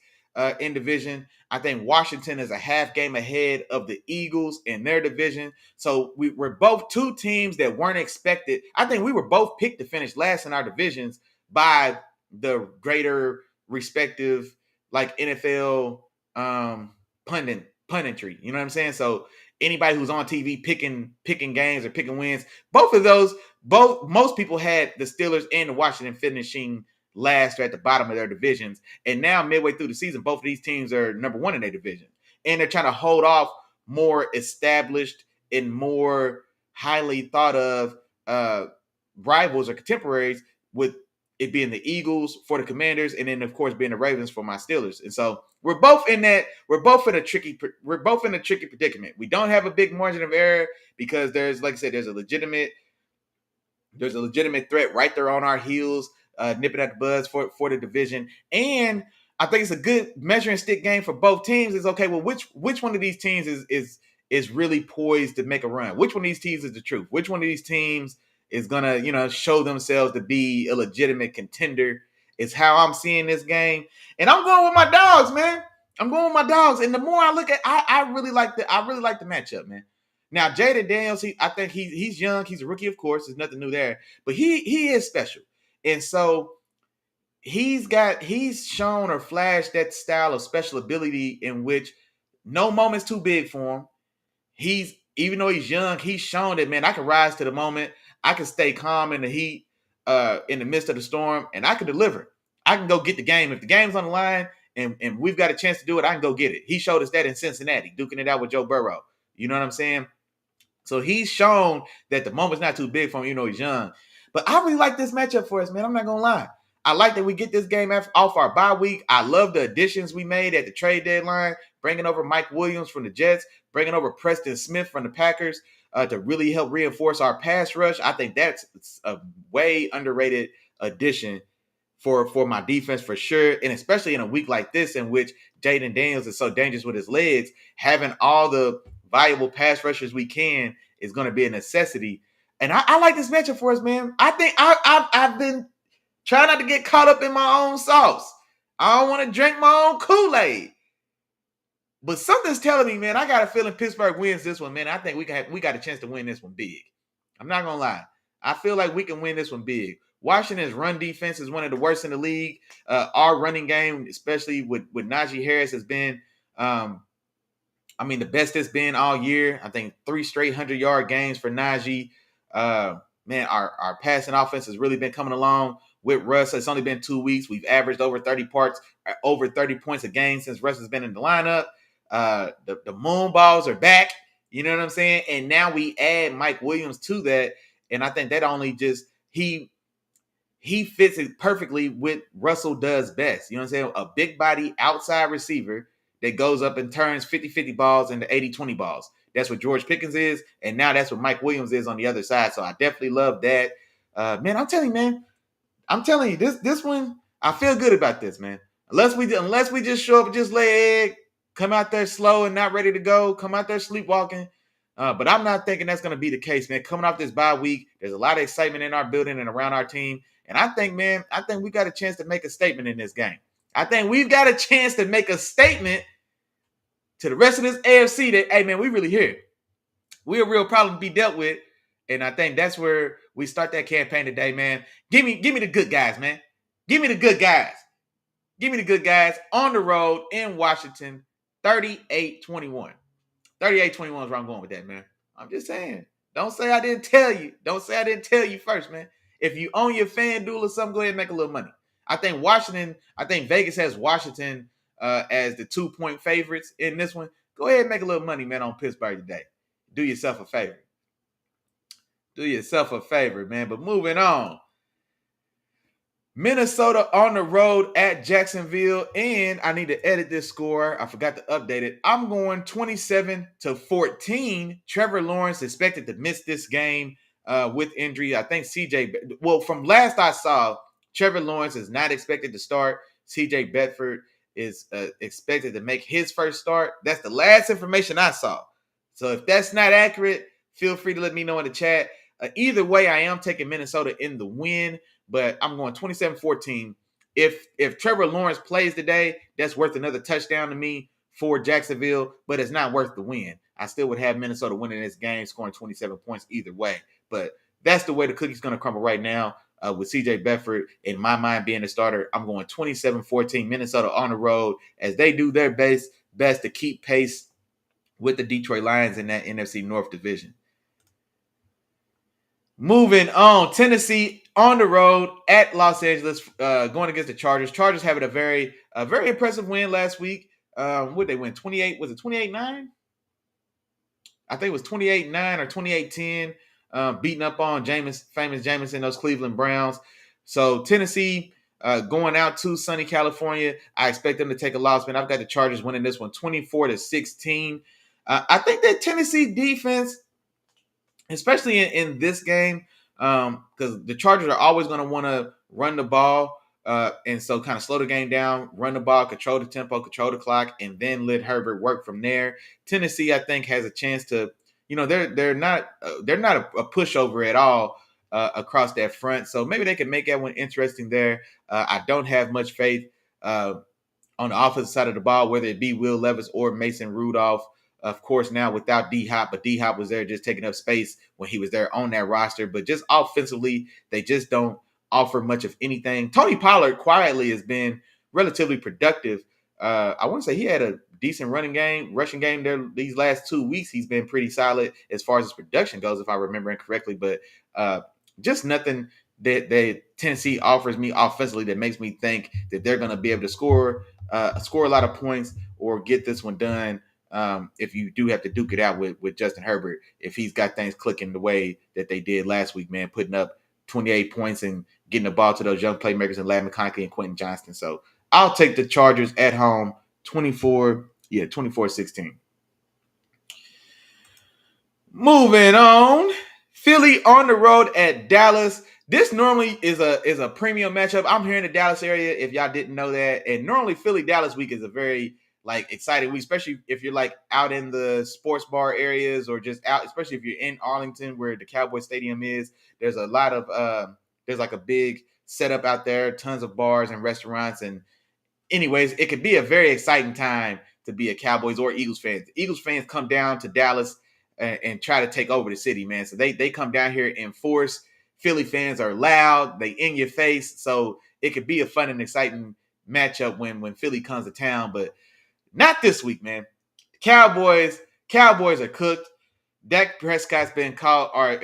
in division. I think Washington is a half game ahead of the Eagles in their division. So we're both two teams that weren't expected. I think we were both picked to finish last in our divisions by the greater respective like NFL punditry. You know what I'm saying? So anybody who's on TV picking games or picking wins, most people had the Steelers and the Washington finishing last or at the bottom of their divisions. And now midway through the season, both of these teams are number one in their division. And they're trying to hold off more established and more highly thought of rivals or contemporaries, with it being the Eagles for the Commanders, and then of course being the Ravens for my Steelers. And so we're both in a tricky predicament. We don't have a big margin of error because there's, like I said, there's a legitimate threat right there on our heels, nipping at the buzz for the division. And I think it's a good measuring stick game for both teams. Is okay, well, which one of these teams is really poised to make a run? Which one of these teams is the truth? Which one of these teams is gonna, show themselves to be a legitimate contender? Is how I'm seeing this game. And I'm going with my dogs, man. I'm going with my dogs. And the more I look at, I really like the matchup, man. Now, Jaden Daniels, I think he's young. He's a rookie, of course. There's nothing new there. But he is special. And so he's shown or flashed that style of special ability in which no moment's too big for him. Even though he's young, he's shown that, man, I can rise to the moment. I can stay calm in the heat, in the midst of the storm, and I can deliver. I can go get the game. If the game's on the line and we've got a chance to do it, I can go get it. He showed us that in Cincinnati, duking it out with Joe Burrow. You know what I'm saying? So he's shown that the moment's not too big for him, he's young. But I really like this matchup for us, man. I'm not going to lie. I like that we get this game off our bye week. I love the additions we made at the trade deadline, bringing over Mike Williams from the Jets, bringing over Preston Smith from the Packers to really help reinforce our pass rush. I think that's a way underrated addition for my defense for sure, and especially in a week like this in which Jaden Daniels is so dangerous with his legs, having all the valuable pass rushers we can is going to be a necessity. And I like this matchup for us, man. I think I've been trying not to get caught up in my own sauce. I don't want to drink my own Kool-Aid. But something's telling me, man, I got a feeling Pittsburgh wins this one, man. I think we got a chance to win this one big. I'm not going to lie. I feel like we can win this one big. Washington's run defense is one of the worst in the league. Our running game, especially with Najee Harris, has been the best it's been all year. I think 3 straight 100-yard games for Najee. Man, our passing offense has really been coming along with Russ. It's only been 2 weeks. We've averaged over 30 points a game since Russ has been in the lineup. The moon balls are back. You know what I'm saying? And now we add Mike Williams to that. And I think that only just he fits it perfectly with Russell does best. You know what I'm saying? A big body outside receiver that goes up and turns 50-50 balls into 80-20 balls. That's what George Pickens is, and now that's what Mike Williams is on the other side. So I definitely love that. Man, I'm telling you, this one, I feel good about this, man. Unless we just show up and just lay egg, come out there slow and not ready to go, come out there sleepwalking. But I'm not thinking that's going to be the case, man. Coming off this bye week, there's a lot of excitement in our building and around our team. And I think, man, we got a chance to make a statement in this game. I think we've got a chance to make a statement to the rest of this AFC that, hey, man, we really here. We're a real problem to be dealt with. And I think that's where we start that campaign today, man. Give me the good guys, man. Give me the good guys. Give me the good guys on the road in Washington, 38-21. 38-21 is where I'm going with that, man. I'm just saying. Don't say I didn't tell you. Don't say I didn't tell you first, man. If you own your FanDuel or something, go ahead and make a little money. I think Vegas has Washington as the 2-point favorites in this one. Go ahead and make a little money, man, on Pittsburgh today. Do yourself a favor. Do yourself a favor, man. But moving on. Minnesota on the road at Jacksonville, and I need to edit this score. I forgot to update it. I'm going 27-14. Trevor Lawrence expected to miss this game with injury. I think from last I saw, Trevor Lawrence is not expected to start. CJ Bedford is expected to make his first start. That's the last information I saw. So if that's not accurate, feel free to let me know in the chat. Either way, I am taking Minnesota in the win, but I'm going 27-14. If Trevor Lawrence plays today, that's worth another touchdown to me for Jacksonville, but it's not worth the win. I still would have Minnesota winning this game, scoring 27 points either way. But that's the way the cookie's going to crumble right now with CJ Bedford, in my mind, being the starter. I'm going 27-14, Minnesota on the road as they do their best to keep pace with the Detroit Lions in that NFC North division. Moving on, Tennessee on the road at Los Angeles, going against the Chargers. Chargers having a very impressive win last week. Would they win 28? Was it 28-9? I think it was 28-9 or 28-10, beating up on famous Jameson, those Cleveland Browns. So Tennessee going out to sunny California. I expect them to take a loss, man. I've got the Chargers winning this one 24-16. I think that Tennessee defense, especially in this game, because the Chargers are always going to want to run the ball, and so kind of slow the game down, run the ball, control the tempo, control the clock, and then let Herbert work from there. Tennessee, I think, has a chance to, they're not a pushover at all across that front, so maybe they can make that one interesting there. I don't have much faith on the offensive side of the ball, whether it be Will Levis or Mason Rudolph. Of course, now without D-Hop, but D-Hop was there just taking up space when he was there on that roster. But just offensively, they just don't offer much of anything. Tony Pollard quietly has been relatively productive. I want to say he had a decent rushing game there these last 2 weeks. He's been pretty solid as far as his production goes, if I remember correctly. But just nothing that Tennessee offers me offensively that makes me think that they're going to be able to score a lot of points or get this one done. If you do have to duke it out with Justin Herbert, if he's got things clicking the way that they did last week, man, putting up 28 points and getting the ball to those young playmakers and Ladd McConkey and Quentin Johnston. So I'll take the Chargers at home 24-16. Moving on, Philly on the road at Dallas. This normally is a premium matchup. I'm here in the Dallas area, if y'all didn't know that. And normally Philly Dallas week is a very exciting week, especially if you're out in the sports bar areas or just out, especially if you're in Arlington where the Cowboy Stadium is. There's a lot of there's a big setup out there, tons of bars and restaurants. And anyways, it could be a very exciting time to be a Cowboys or Eagles fan. The Eagles fans come down to Dallas and try to take over the city, man. So they come down here in force. Philly fans are loud, they in your face. So it could be a fun and exciting matchup when Philly comes to town, but not this week, man. Cowboys are cooked. Dak Prescott's been caught, or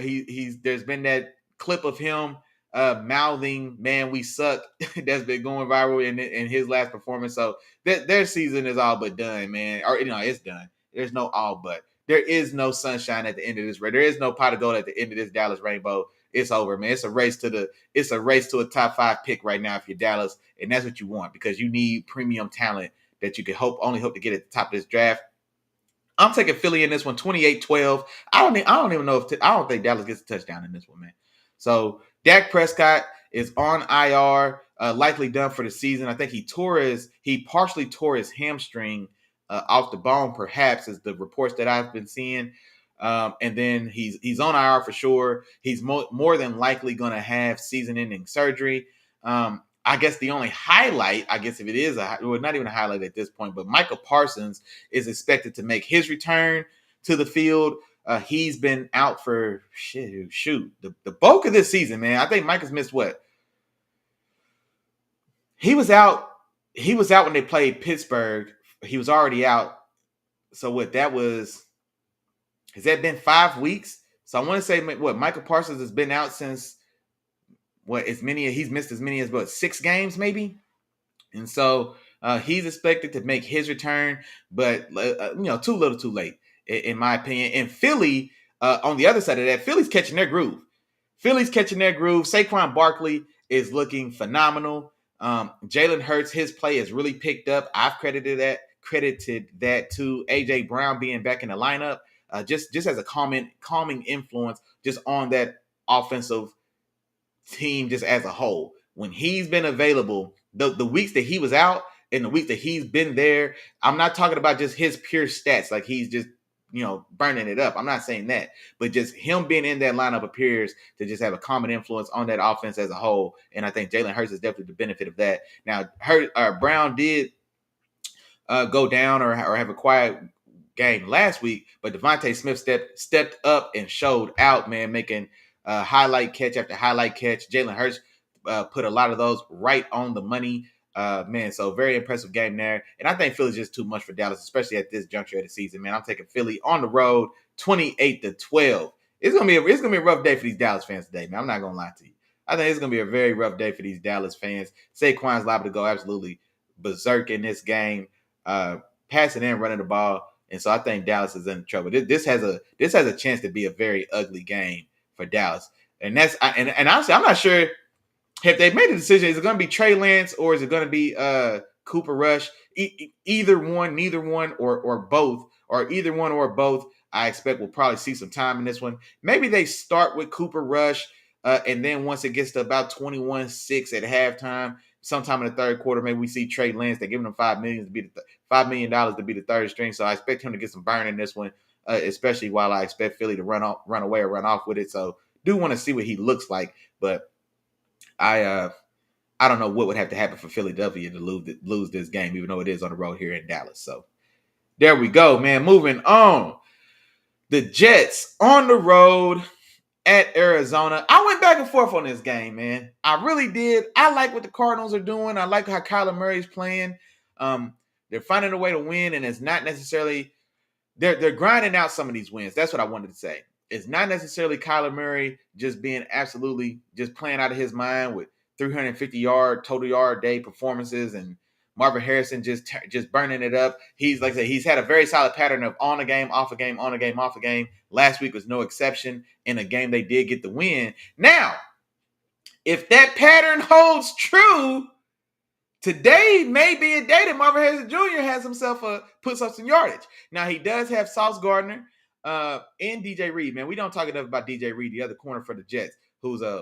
there's been that clip of him mouthing, "Man, we suck," that's been going viral in his last performance. So their season is all but done, man. Or it's done. There's no all but. There is no sunshine at the end of this rainbow. There is no pot of gold at the end of this Dallas rainbow. it's over, man. It's a race to a top 5 pick right now if you're Dallas, and that's what you want because you need premium talent that you can only hope to get at the top of this draft. I'm taking Philly in this one, 28-12. I don't even know I don't think Dallas gets a touchdown in this one, man. So Dak Prescott is on IR, likely done for the season. I think he partially tore his hamstring off the bone, perhaps, is the reports that I've been seeing. And then he's on IR for sure. He's more than likely going to have season-ending surgery. I guess the only highlight, I guess if it is not even a highlight at this point, but Michael Parsons is expected to make his return to the field. He's been out for the bulk of this season, man. I think Mike has missed what? He was out. He was out when they played Pittsburgh. He was already out. So what? Has that been 5 weeks? So I want to say what Michael Parsons has been out since he's missed as many as 6 games maybe. And so he's expected to make his return, but too little, too late, in my opinion. And Philly, on the other side of that, Philly's catching their groove. Saquon Barkley is looking phenomenal. Jalen Hurts, his play has really picked up. I've credited that to AJ Brown being back in the lineup, just as a calming influence, just on that offensive team, just as a whole. When he's been available, the weeks that he was out and the weeks that he's been there, I'm not talking about just his pure stats, like he's just burning it up. I'm not saying that, but just him being in that lineup appears to just have a common influence on that offense as a whole. And I think Jalen Hurts is definitely the benefit of that. Now, Brown did go down or have a quiet game last week, but Devontae Smith stepped up and showed out, man, making highlight catch after highlight catch. Jalen Hurts put a lot of those right on the money. Man, so very impressive game there. And I think Philly's just too much for Dallas, especially at this juncture of the season, man. I'm taking Philly on the road, 28-12. It's gonna be a rough day for these Dallas fans today, man. I'm not gonna lie to you. I think it's gonna be a very rough day for these Dallas fans. Saquon's liable to go absolutely berserk in this game, passing and running the ball. And so I think Dallas is in trouble. This has a chance to be a very ugly game for Dallas. And honestly, I'm not sure if they've made a decision. Is it going to be Trey Lance or is it going to be Cooper Rush? Either one, neither one, or both, or either one or both. I expect we'll probably see some time in this one. Maybe they start with Cooper Rush, and then once it gets to about 21-6 at halftime, sometime in the third quarter, maybe we see Trey Lance. They're giving him $5 million to be the third string. So I expect him to get some burn in this one, especially while I expect Philly to run away or run off with it. So do want to see what he looks like, but I don't know what would have to happen for Philadelphia to lose this game, even though it is on the road here in Dallas. So there we go, man. Moving on. The Jets on the road at Arizona. I went back and forth on this game, man. I really did. I like what the Cardinals are doing. I like how Kyler Murray's playing. They're finding a way to win, and it's not necessarily they're grinding out some of these wins. That's what I wanted to say. It's not necessarily Kyler Murray just being absolutely just playing out of his mind with 350 total yard day performances and Marvin Harrison just burning it up. He's like I said, he's had a very solid pattern of on a game, off a game, on a game, off a game. Last week was no exception. In a game they did get the win. Now, if that pattern holds true, today may be a day that Marvin Harrison Jr. has himself puts up some yardage. Now he does have Sauce Gardner and DJ Reed. Man, we don't talk enough about DJ Reed, the other corner for the Jets, who's a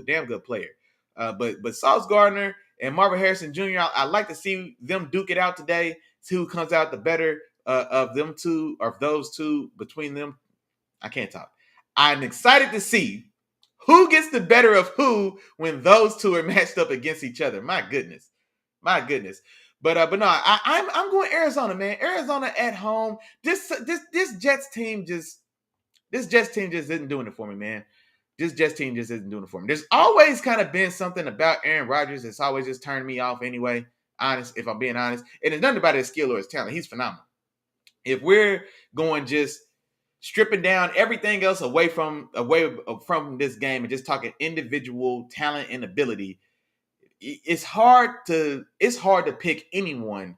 damn good player. But Sauce Gardner and Marvin Harrison Jr., I like to see them duke it out today. See who comes out the better of them two, or those two between them. I can't talk. I'm excited to see who gets the better of who when those two are matched up against each other. My goodness. But no, I'm going Arizona, man. Arizona at home. This Jets team just isn't doing it for me, man. This Jets team just isn't doing it for me. There's always kind of been something about Aaron Rodgers that's always just turned me off anyway. If I'm being honest. And it's nothing about his skill or his talent. He's phenomenal. If we're going just stripping down everything else away from this game and just talking individual talent and ability, it's hard to pick anyone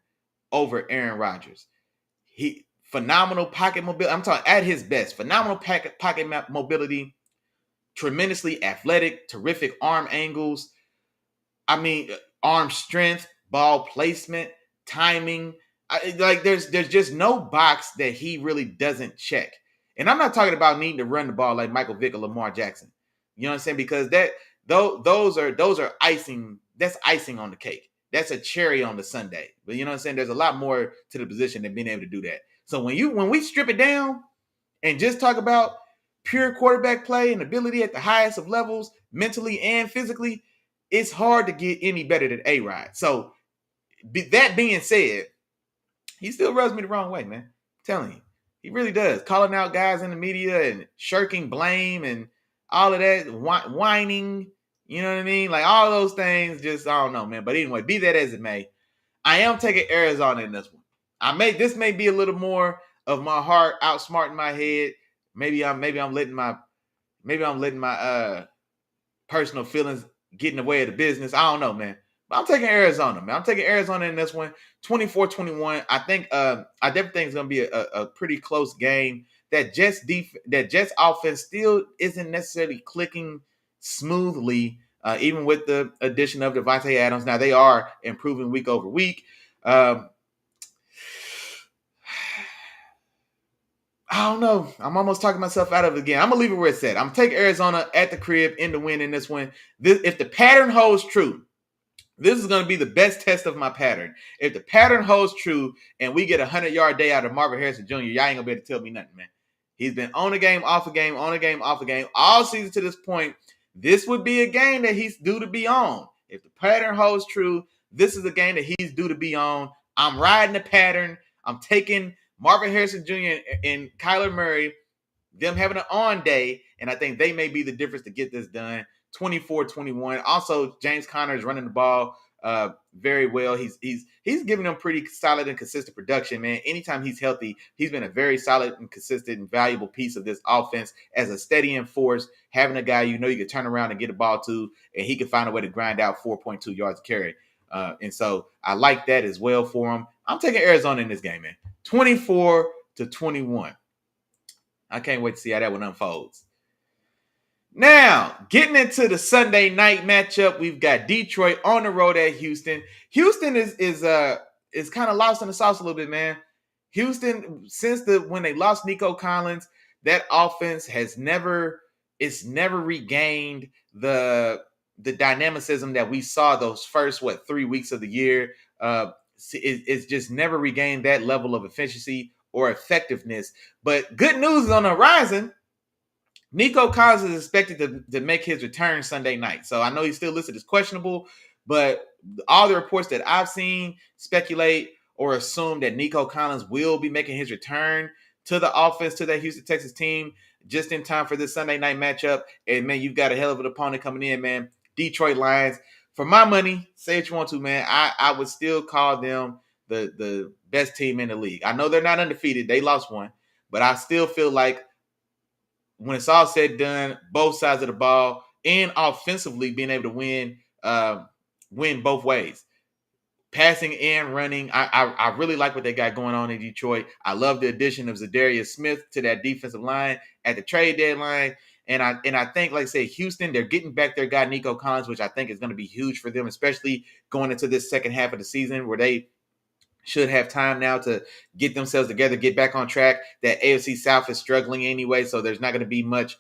over Aaron Rodgers. He phenomenal pocket mobility. I'm talking at his best. Phenomenal pocket mobility. tremendously athletic, terrific arm angles. I mean, arm strength, ball placement, timing. Like there's just no box that he really doesn't check. And I'm not talking about needing to run the ball like Michael Vick or Lamar Jackson. You know what I'm saying? Because those are icing. That's icing on the cake. That's a cherry on the sundae. But you know what I'm saying? There's a lot more to the position than being able to do that. So when we strip it down and just talk about pure quarterback play and ability at the highest of levels, mentally and physically, it's hard to get any better than A-Rod. So that being said, he still rubs me the wrong way, man. I'm telling you. He really does. Calling out guys in the media and shirking blame and all of that, whining, you know what I mean? Like all those things, just, I don't know, man. But anyway, be that as it may, I am taking Arizona in this one. This may be a little more of my heart outsmarting my head. Maybe I'm letting my personal feelings get in the way of the business. I don't know, man. But I'm taking Arizona, man. I'm taking Arizona in this one, 24-21. I definitely think it's going to be a pretty close game. That Jets offense still isn't necessarily clicking smoothly, even with the addition of Devontae Adams. Now, they are improving week over week. I don't know. I'm almost talking myself out of it again. I'm going to leave it where it's at. I'm taking Arizona at the crib in the win in this one. If the pattern holds true, this is going to be the best test of my pattern. If the pattern holds true and we get a 100-yard day out of Marvin Harrison Jr., y'all ain't going to be able to tell me nothing, man. He's been on a game, off a game, on a game, off a game, all season to this point. This would be a game that he's due to be on. If the pattern holds true, this is a game that he's due to be on. I'm riding the pattern. I'm taking Marvin Harrison Jr. and Kyler Murray, them having an on day, and I think they may be the difference to get this done. 24-21. Also, James Conner is running the ball very well. He's giving them pretty solid and consistent production, man. Anytime he's healthy, he's been a very solid and consistent and valuable piece of this offense as a steadying force, having a guy you can turn around and get a ball to, and he can find a way to grind out 4.2 yards of carry. And so I like that as well for him. I'm taking Arizona in this game, man. 24-21. I can't wait to see how that one unfolds. Now, getting into the Sunday night matchup, we've got Detroit on the road at Houston. Houston is kind of lost in the sauce a little bit, man. Houston, since when they lost Nico Collins, that offense has never regained the dynamicism that we saw those first 3 weeks of the year. It's just never regained that level of efficiency or effectiveness. But good news is on the horizon. Nico Collins is expected to make his return Sunday night. So I know he's still listed as questionable, but all the reports that I've seen speculate or assume that Nico Collins will be making his return to the offense, to that Houston Texas team, just in time for this Sunday night matchup. And, man, you've got a hell of an opponent coming in, man. Detroit Lions. For my money, say what you want to, man, I would still call them the best team in the league. I know they're not undefeated. They lost one. But I still feel like when it's all said and done, both sides of the ball, and offensively being able to win both ways. Passing and running, I really like what they got going on in Detroit. I love the addition of Zadarius Smith to that defensive line at the trade deadline. And I think, like I say, Houston, they're getting back their guy Nico Collins, which I think is going to be huge for them, especially going into this second half of the season where they should have time now to get themselves together, get back on track. That AFC South is struggling anyway, so there's not going to be much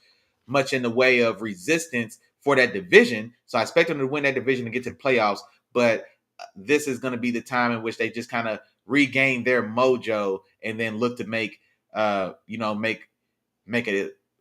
in the way of resistance for that division. So I expect them to win that division and get to the playoffs. But this is going to be the time in which they just kind of regain their mojo and then look to make an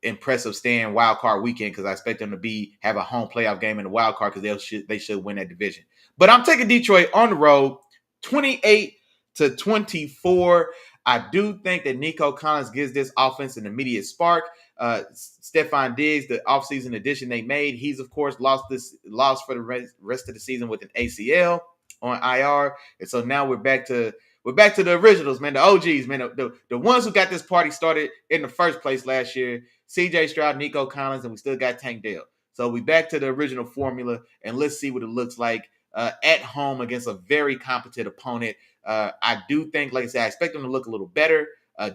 impressive stand wild card weekend, because I expect them to have a home playoff game in the wild card, because they should win that division. But I'm taking Detroit on the road, 28-24. I do think that Nico Collins gives this offense an immediate spark. Stephon Diggs, the offseason addition they made, he's of course lost for the rest of the season with an ACL on IR, and so now we're back to the originals, man, the OGs, man, the ones who got this party started in the first place last year. CJ Stroud, Nico Collins, and we still got Tank Dell. So we back to the original formula, and let's see what it looks like at home against a very competent opponent. I do think, like I said, I expect them to look a little better.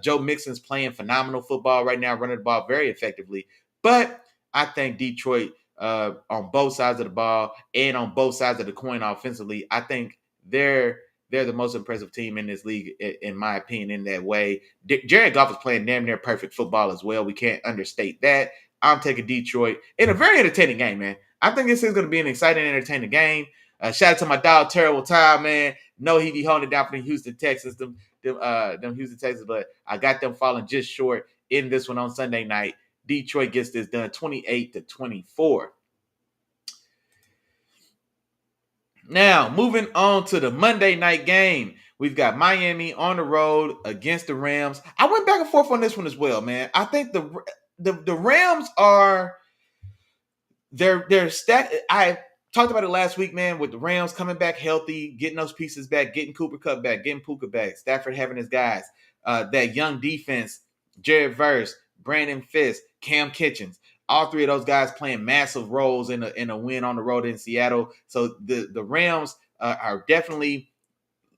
Joe Mixon's playing phenomenal football right now, running the ball very effectively. But I think Detroit on both sides of the ball and on both sides of the coin offensively, I think they're the most impressive team in this league, in my opinion, in that way. Jared Goff is playing damn near perfect football as well. We can't understate that. I'm taking Detroit in a very entertaining game, man. I think this is going to be an exciting, entertaining game. Shout out to my dog, Terrible Time, man. No, he be holding it down for the Houston Texans, them Houston Texans, but I got them falling just short in this one on Sunday night. Detroit gets this done 28-24. Now, moving on to the Monday night game. We've got Miami on the road against the Rams. I went back and forth on this one as well, man. I think the Rams are they're stacked. I talked about it last week, man, with the Rams coming back healthy, getting those pieces back, getting Cooper Kupp back, getting Puka back, Stafford having his guys, that young defense, Jared Verse, Brandon Fisk, Cam Kitchens. All three of those guys playing massive roles in a win on the road in Seattle. So the Rams are definitely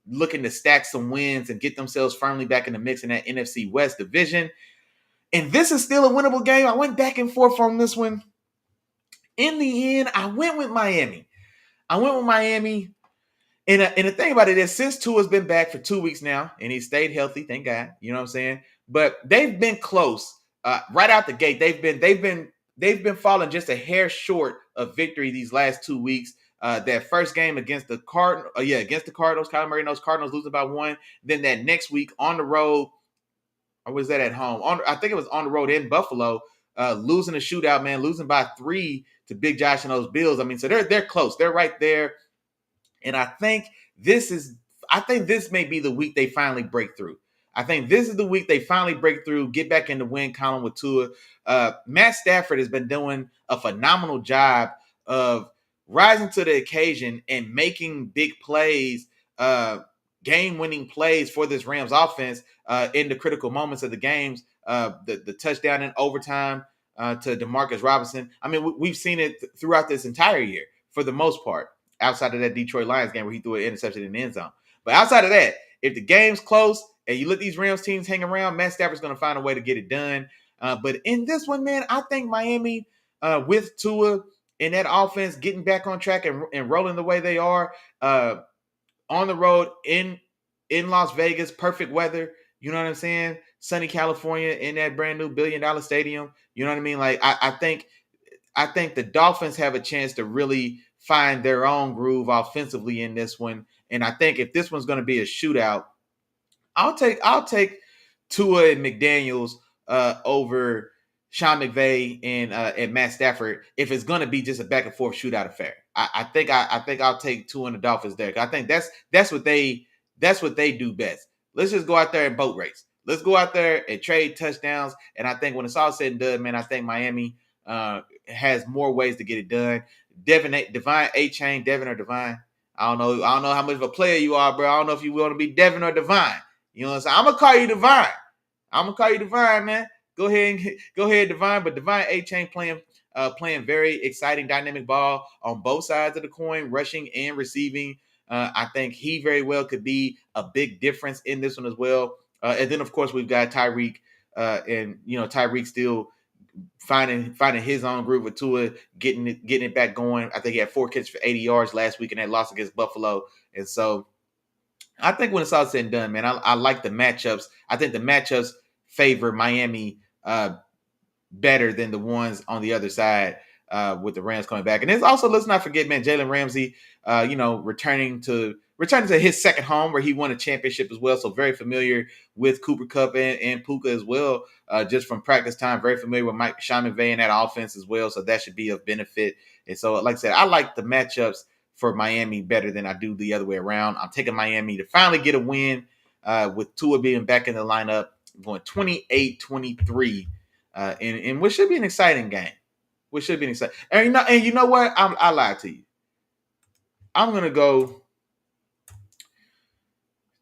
looking to stack some wins and get themselves firmly back in the mix in that NFC West division. And this is still a winnable game. I went back and forth on this one. In the end, I went with Miami. And the thing about it is, since Tua's been back for 2 weeks now, and he stayed healthy, thank God. You know what I'm saying? But they've been close right out the gate. They've been falling just a hair short of victory these last 2 weeks. That first game against the Cardinals, Kyler Murray and those Cardinals losing by 1. Then that next week on the road, or was that at home? I think it was on the road in Buffalo, losing a shootout, man, losing by 3 to Big Josh and those Bills. I mean, so they're close. They're right there. And I think this may be the week they finally break through. I think this is the week they finally break through, get back in the win column with Tua. Matt Stafford has been doing a phenomenal job of rising to the occasion and making big plays, game-winning plays for this Rams offense in the critical moments of the games. The touchdown in overtime to Demarcus Robinson. I mean, we've seen it throughout this entire year for the most part, outside of that Detroit Lions game where he threw an interception in the end zone. But outside of that, if the game's close and you let these Rams teams hang around, Matt Stafford's going to find a way to get it done. But in this one, man, I think Miami, with Tua and that offense getting back on track and rolling the way they are, on the road in Las Vegas, perfect weather. You know what I'm saying? Sunny California in that brand new $1 billion stadium. You know what I mean? Like I think the Dolphins have a chance to really find their own groove offensively in this one. And I think if this one's going to be a shootout, I'll take Tua and McDaniels over Sean McVay and Matt Stafford if it's going to be just a back and forth shootout affair. I think I'll take Tua and the Dolphins there. I think that's what they do best. Let's just go out there and boat race. Let's go out there and trade touchdowns. And I think when it's all said and done, man, I think Miami has more ways to get it done. Devin A-Chain, Devin or Divine. I don't know how much of a player you are, bro. I don't know if you want to be Devin or Divine. You know what I'm saying? I'm gonna call you Divine, man. Go ahead, Divine. But Divine A-Chain playing very exciting, dynamic ball on both sides of the coin, rushing and receiving. I think he very well could be a big difference in this one as well. And then of course we've got Tyreek, and Tyreek still finding his own groove with Tua, getting it back going. I think he had 4 catches for 80 yards last week in that loss against Buffalo. And so I think when it's all said and done, man, I like the matchups. I think the matchups favor Miami better than the ones on the other side with the Rams coming back. And it's also, let's not forget, man, Jalen Ramsey, returning to his second home where he won a championship as well. So very familiar with Cooper Kupp and Puka as well, just from practice time. Very familiar with Sean McVay and that offense as well. So that should be of benefit. And so, like I said, I like the matchups for Miami better than I do the other way around. I'm taking Miami to finally get a win with Tua being back in the lineup, going 28-23 in what should be an exciting game. And you know what? I lied to you. I'm going to go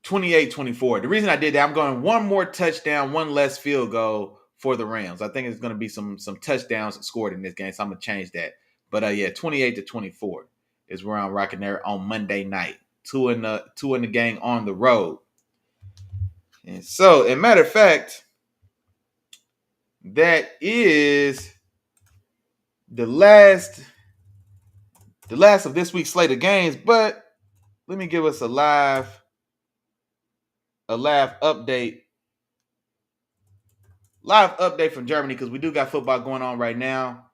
28-24. The reason I did that, I'm going one more touchdown, one less field goal for the Rams. I think it's going to be some touchdowns scored in this game, so I'm going to change that. But 28-24 is where I'm rocking there on Monday night. Two in the gang on the road. And so, as a matter of fact, that is the last of this week's slate of games, but let me give us a live update. Live update from Germany because we do got football going on right now.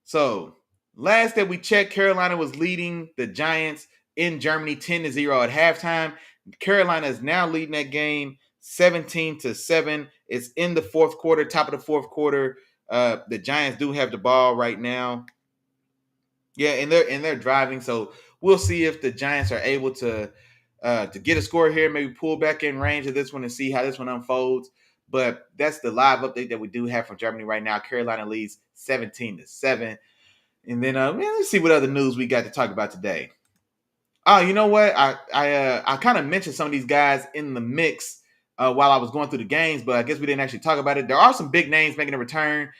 So last that we checked, Carolina was leading the Giants in Germany 10-0 at halftime. Carolina is now leading that game 17-7. It's in the fourth quarter, top of the fourth quarter. The Giants do have the ball right now. Yeah, and they're driving. So we'll see if the Giants are able to get a score here, maybe pull back in range of this one and see how this one unfolds. But that's the live update that we do have from Germany right now. Carolina leads 17-7. And then let's see what other news we got to talk about today. Oh, you know what? I kind of mentioned some of these guys in the mix while I was going through the games, but I guess we didn't actually talk about it. There are some big names making a return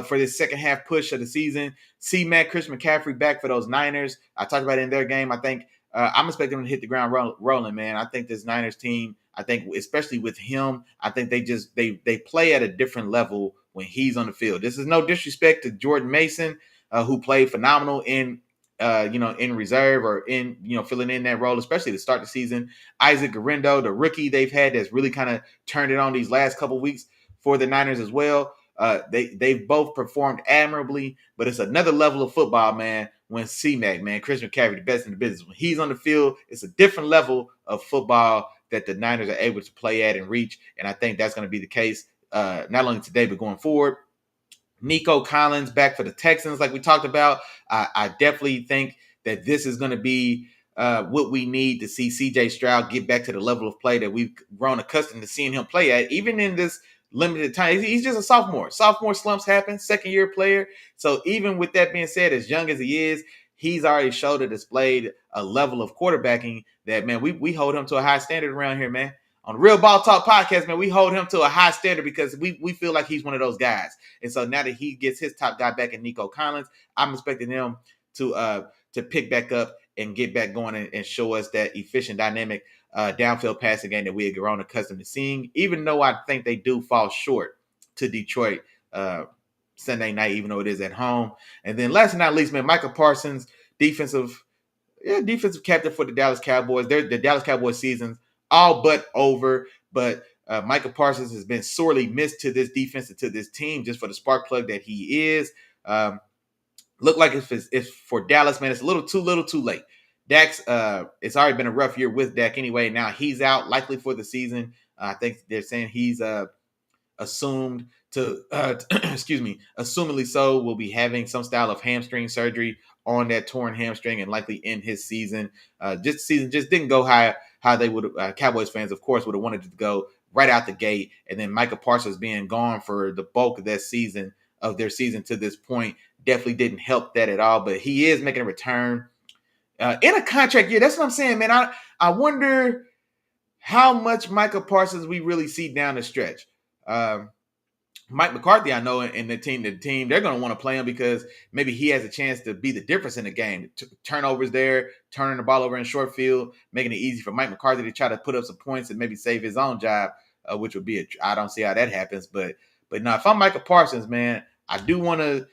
for this second half push of the season. C-Mac, Christian McCaffrey back for those Niners. I talked about it in their game. I think I'm expecting them to hit the ground rolling, man. I think this Niners team, I think especially with him, I think they play at a different level when he's on the field. This is no disrespect to Jordan Mason, who played phenomenal in in reserve or in, filling in that role, especially to start the season. Isaac Garendo, the rookie they've had that's really kind of turned it on these last couple weeks for the Niners as well. They've both performed admirably, but it's another level of football, man, when C-Mac, man, Chris McCaffrey, the best in the business. When he's on the field, it's a different level of football that the Niners are able to play at and reach, and I think that's going to be the case not only today, but going forward. Nico Collins back for the Texans, like we talked about. I definitely think that this is going to be what we need to see CJ Stroud get back to the level of play that we've grown accustomed to seeing him play at, even in this limited time. He's just a sophomore. Sophomore slumps happen, second year player. So even with that being said, as young as he is, he's already showed and displayed a level of quarterbacking that, man, we hold him to a high standard around here, man. On the Real Ball Talk podcast, man, we hold him to a high standard because we feel like he's one of those guys. And so now that he gets his top guy back in Nico Collins, I'm expecting him to pick back up and get back going and show us that efficient, dynamic downfield passing game that we had grown accustomed to seeing, even though I think they do fall short to Detroit Sunday night, even though it is at home. And then last but not least, man, Micah Parsons, defensive captain for the Dallas Cowboys. The Dallas Cowboys season's all but over, but Micah Parsons has been sorely missed to this defense and to this team just for the spark plug that he is. Look like if for Dallas, man, it's a little too late. Dak's, it's already been a rough year with Dak anyway. Now he's out likely for the season. I think they're saying he's assumed to, assumedly so, will be having some style of hamstring surgery on that torn hamstring and likely in his season. Just season just didn't go how they would. Cowboys fans, of course, would have wanted to go right out the gate, and then Micah Parsons being gone for the bulk of their season to this point definitely didn't help that at all. But he is making a return in a contract year. That's what I'm saying, man. I wonder how much Micah Parsons we really see down the stretch. Mike McCarthy, I know, and the team, they're going to want to play him because maybe he has a chance to be the difference in the game. Turnovers there, turning the ball over in short field, making it easy for Mike McCarthy to try to put up some points and maybe save his own job, which would be I don't see how that happens. But now, if I'm Micah Parsons, man, I do want to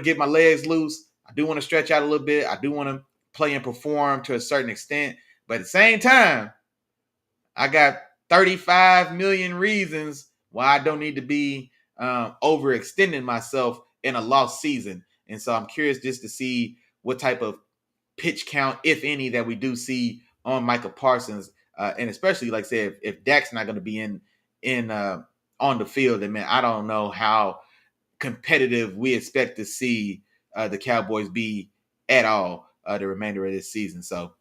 get my legs loose. I do want to stretch out a little bit. I do want to play and perform to a certain extent. But at the same time, I got 35 million reasons why I don't need to be overextending myself in a lost season. And so I'm curious just to see what type of pitch count, if any, that we do see on Micah Parsons. And especially, like I said, if Dak's not going to be in on the field, then, man, I don't know how competitive we expect to see the Cowboys be at all the remainder of this season. So,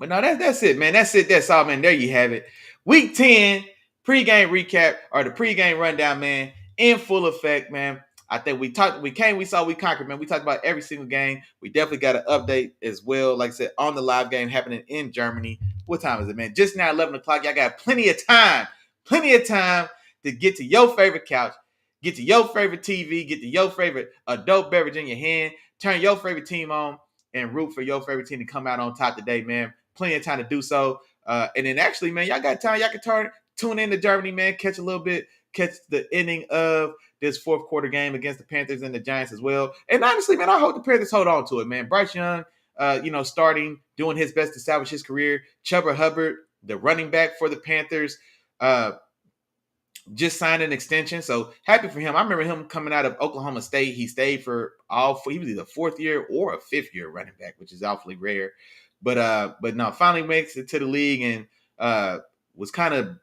but no, that's it, man. That's it. That's all, man. There you have it. Week 10 pregame recap, or the pregame rundown, man, in full effect, man. I think we came, we saw, we conquered, man. We talked about every single game. We definitely got an update as well, like I said, on the live game happening in Germany. What time is it, man? Just now, 11 o'clock. Y'all got plenty of time to get to your favorite couch, get to your favorite TV, get to your favorite adult beverage in your hand, turn your favorite team on, and root for your favorite team to come out on top today, man. Plenty of time to do so. And then actually, man, y'all got time. Y'all can tune in to Germany, man. Catch a little bit catch the ending of this fourth quarter game against the Panthers and the Giants as well. And honestly, man, I hope the Panthers hold on to it, man. Bryce Young, starting, doing his best to establish his career. Chuba Hubbard, the running back for the Panthers, just signed an extension. So happy for him. I remember him coming out of Oklahoma State. He stayed for he was either fourth year or a fifth year running back, which is awfully rare. But no, finally makes it to the league and was kind of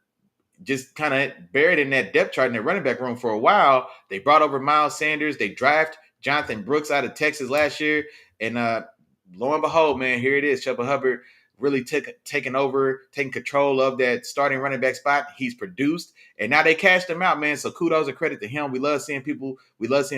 buried in that depth chart in the running back room for a while. They brought over Miles Sanders. They drafted Jonathan Brooks out of Texas last year. And lo and behold, man, here it is. Chuba Hubbard really taking control of that starting running back spot. He's produced. And now they cashed him out, man. So kudos and credit to him. We love seeing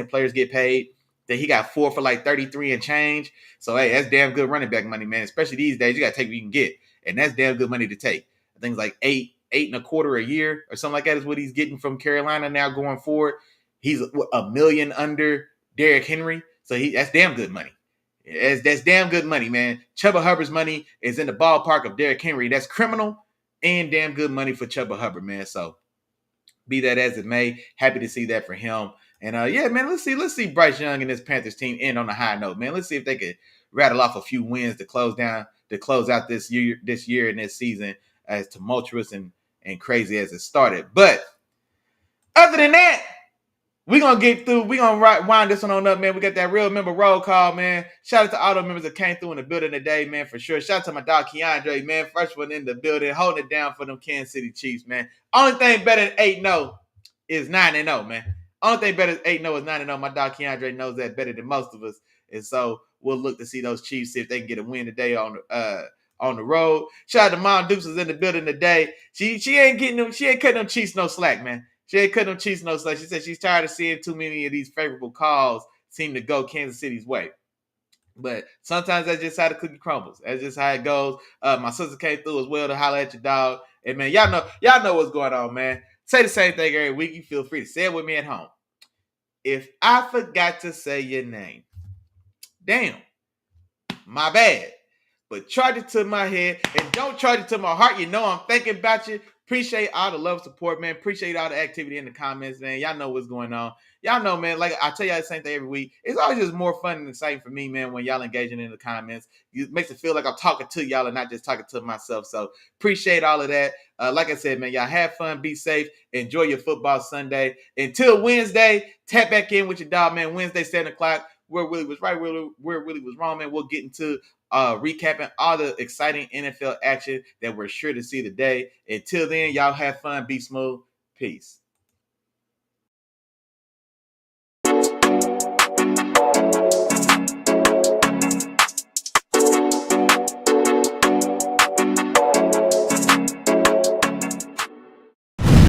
players get paid. That he got 4 for like 33 and change. So, hey, that's damn good running back money, man. Especially these days, you got to take what you can get. And that's damn good money to take. I think it's like eight and a quarter a year or something like that is what he's getting from Carolina now going forward. He's $1 million under Derrick Henry. So that's damn good money. That's damn good money, man. Chuba Hubbard's money is in the ballpark of Derrick Henry. That's criminal and damn good money for Chuba Hubbard, man. So be that as it may, happy to see that for him. And yeah, man, let's see Bryce Young and this Panthers team end on a high note, man. Let's see if they could rattle off a few wins to close out this year and this season as tumultuous and crazy as it started. But other than that, we're going to get through. We're going to wind this one on up, man. We got that real member roll call, man. Shout out to all the members that came through in the building today, man, for sure. Shout out to my dog, Keandre, man. First one in the building, holding it down for them Kansas City Chiefs, man. Only thing better than 8-0 is 9-0, man. Only thing better than 8-0 is 9-0. My dog, Keandre, knows that better than most of us. And so we'll look to see those Chiefs, see if they can get a win today on the road. Shout out to Mom Dukes is in the building today. She ain't cutting them Chiefs no slack, man. She ain't cutting them Chiefs no slack. She said she's tired of seeing too many of these favorable calls seem to go Kansas City's way. But sometimes that's just how the cookie crumbles. That's just how it goes. My sister came through as well to holler at your dog. And man, y'all know what's going on, man. Say the same thing every week. You feel free to say it with me at home. If I forgot to say your name, damn, my bad. But charge it to my head and don't charge it to my heart. You know I'm thinking about you. Appreciate all the love, support, man. Appreciate all the activity in the comments, man. Y'all know what's going on. Y'all know, man, like I tell y'all the same thing every week. It's always just more fun and exciting for me, man, when y'all engaging in the comments. It makes it feel like I'm talking to y'all and not just talking to myself. So appreciate all of that. Like I said, man, y'all have fun, be safe, enjoy your football Sunday. Until Wednesday, tap back in with your dog, man. Wednesday, 7 o'clock. Where Willie was right, where Willie was wrong, man. We'll get into recapping all the exciting NFL action that we're sure to see today. Until then, y'all have fun, be smooth. Peace.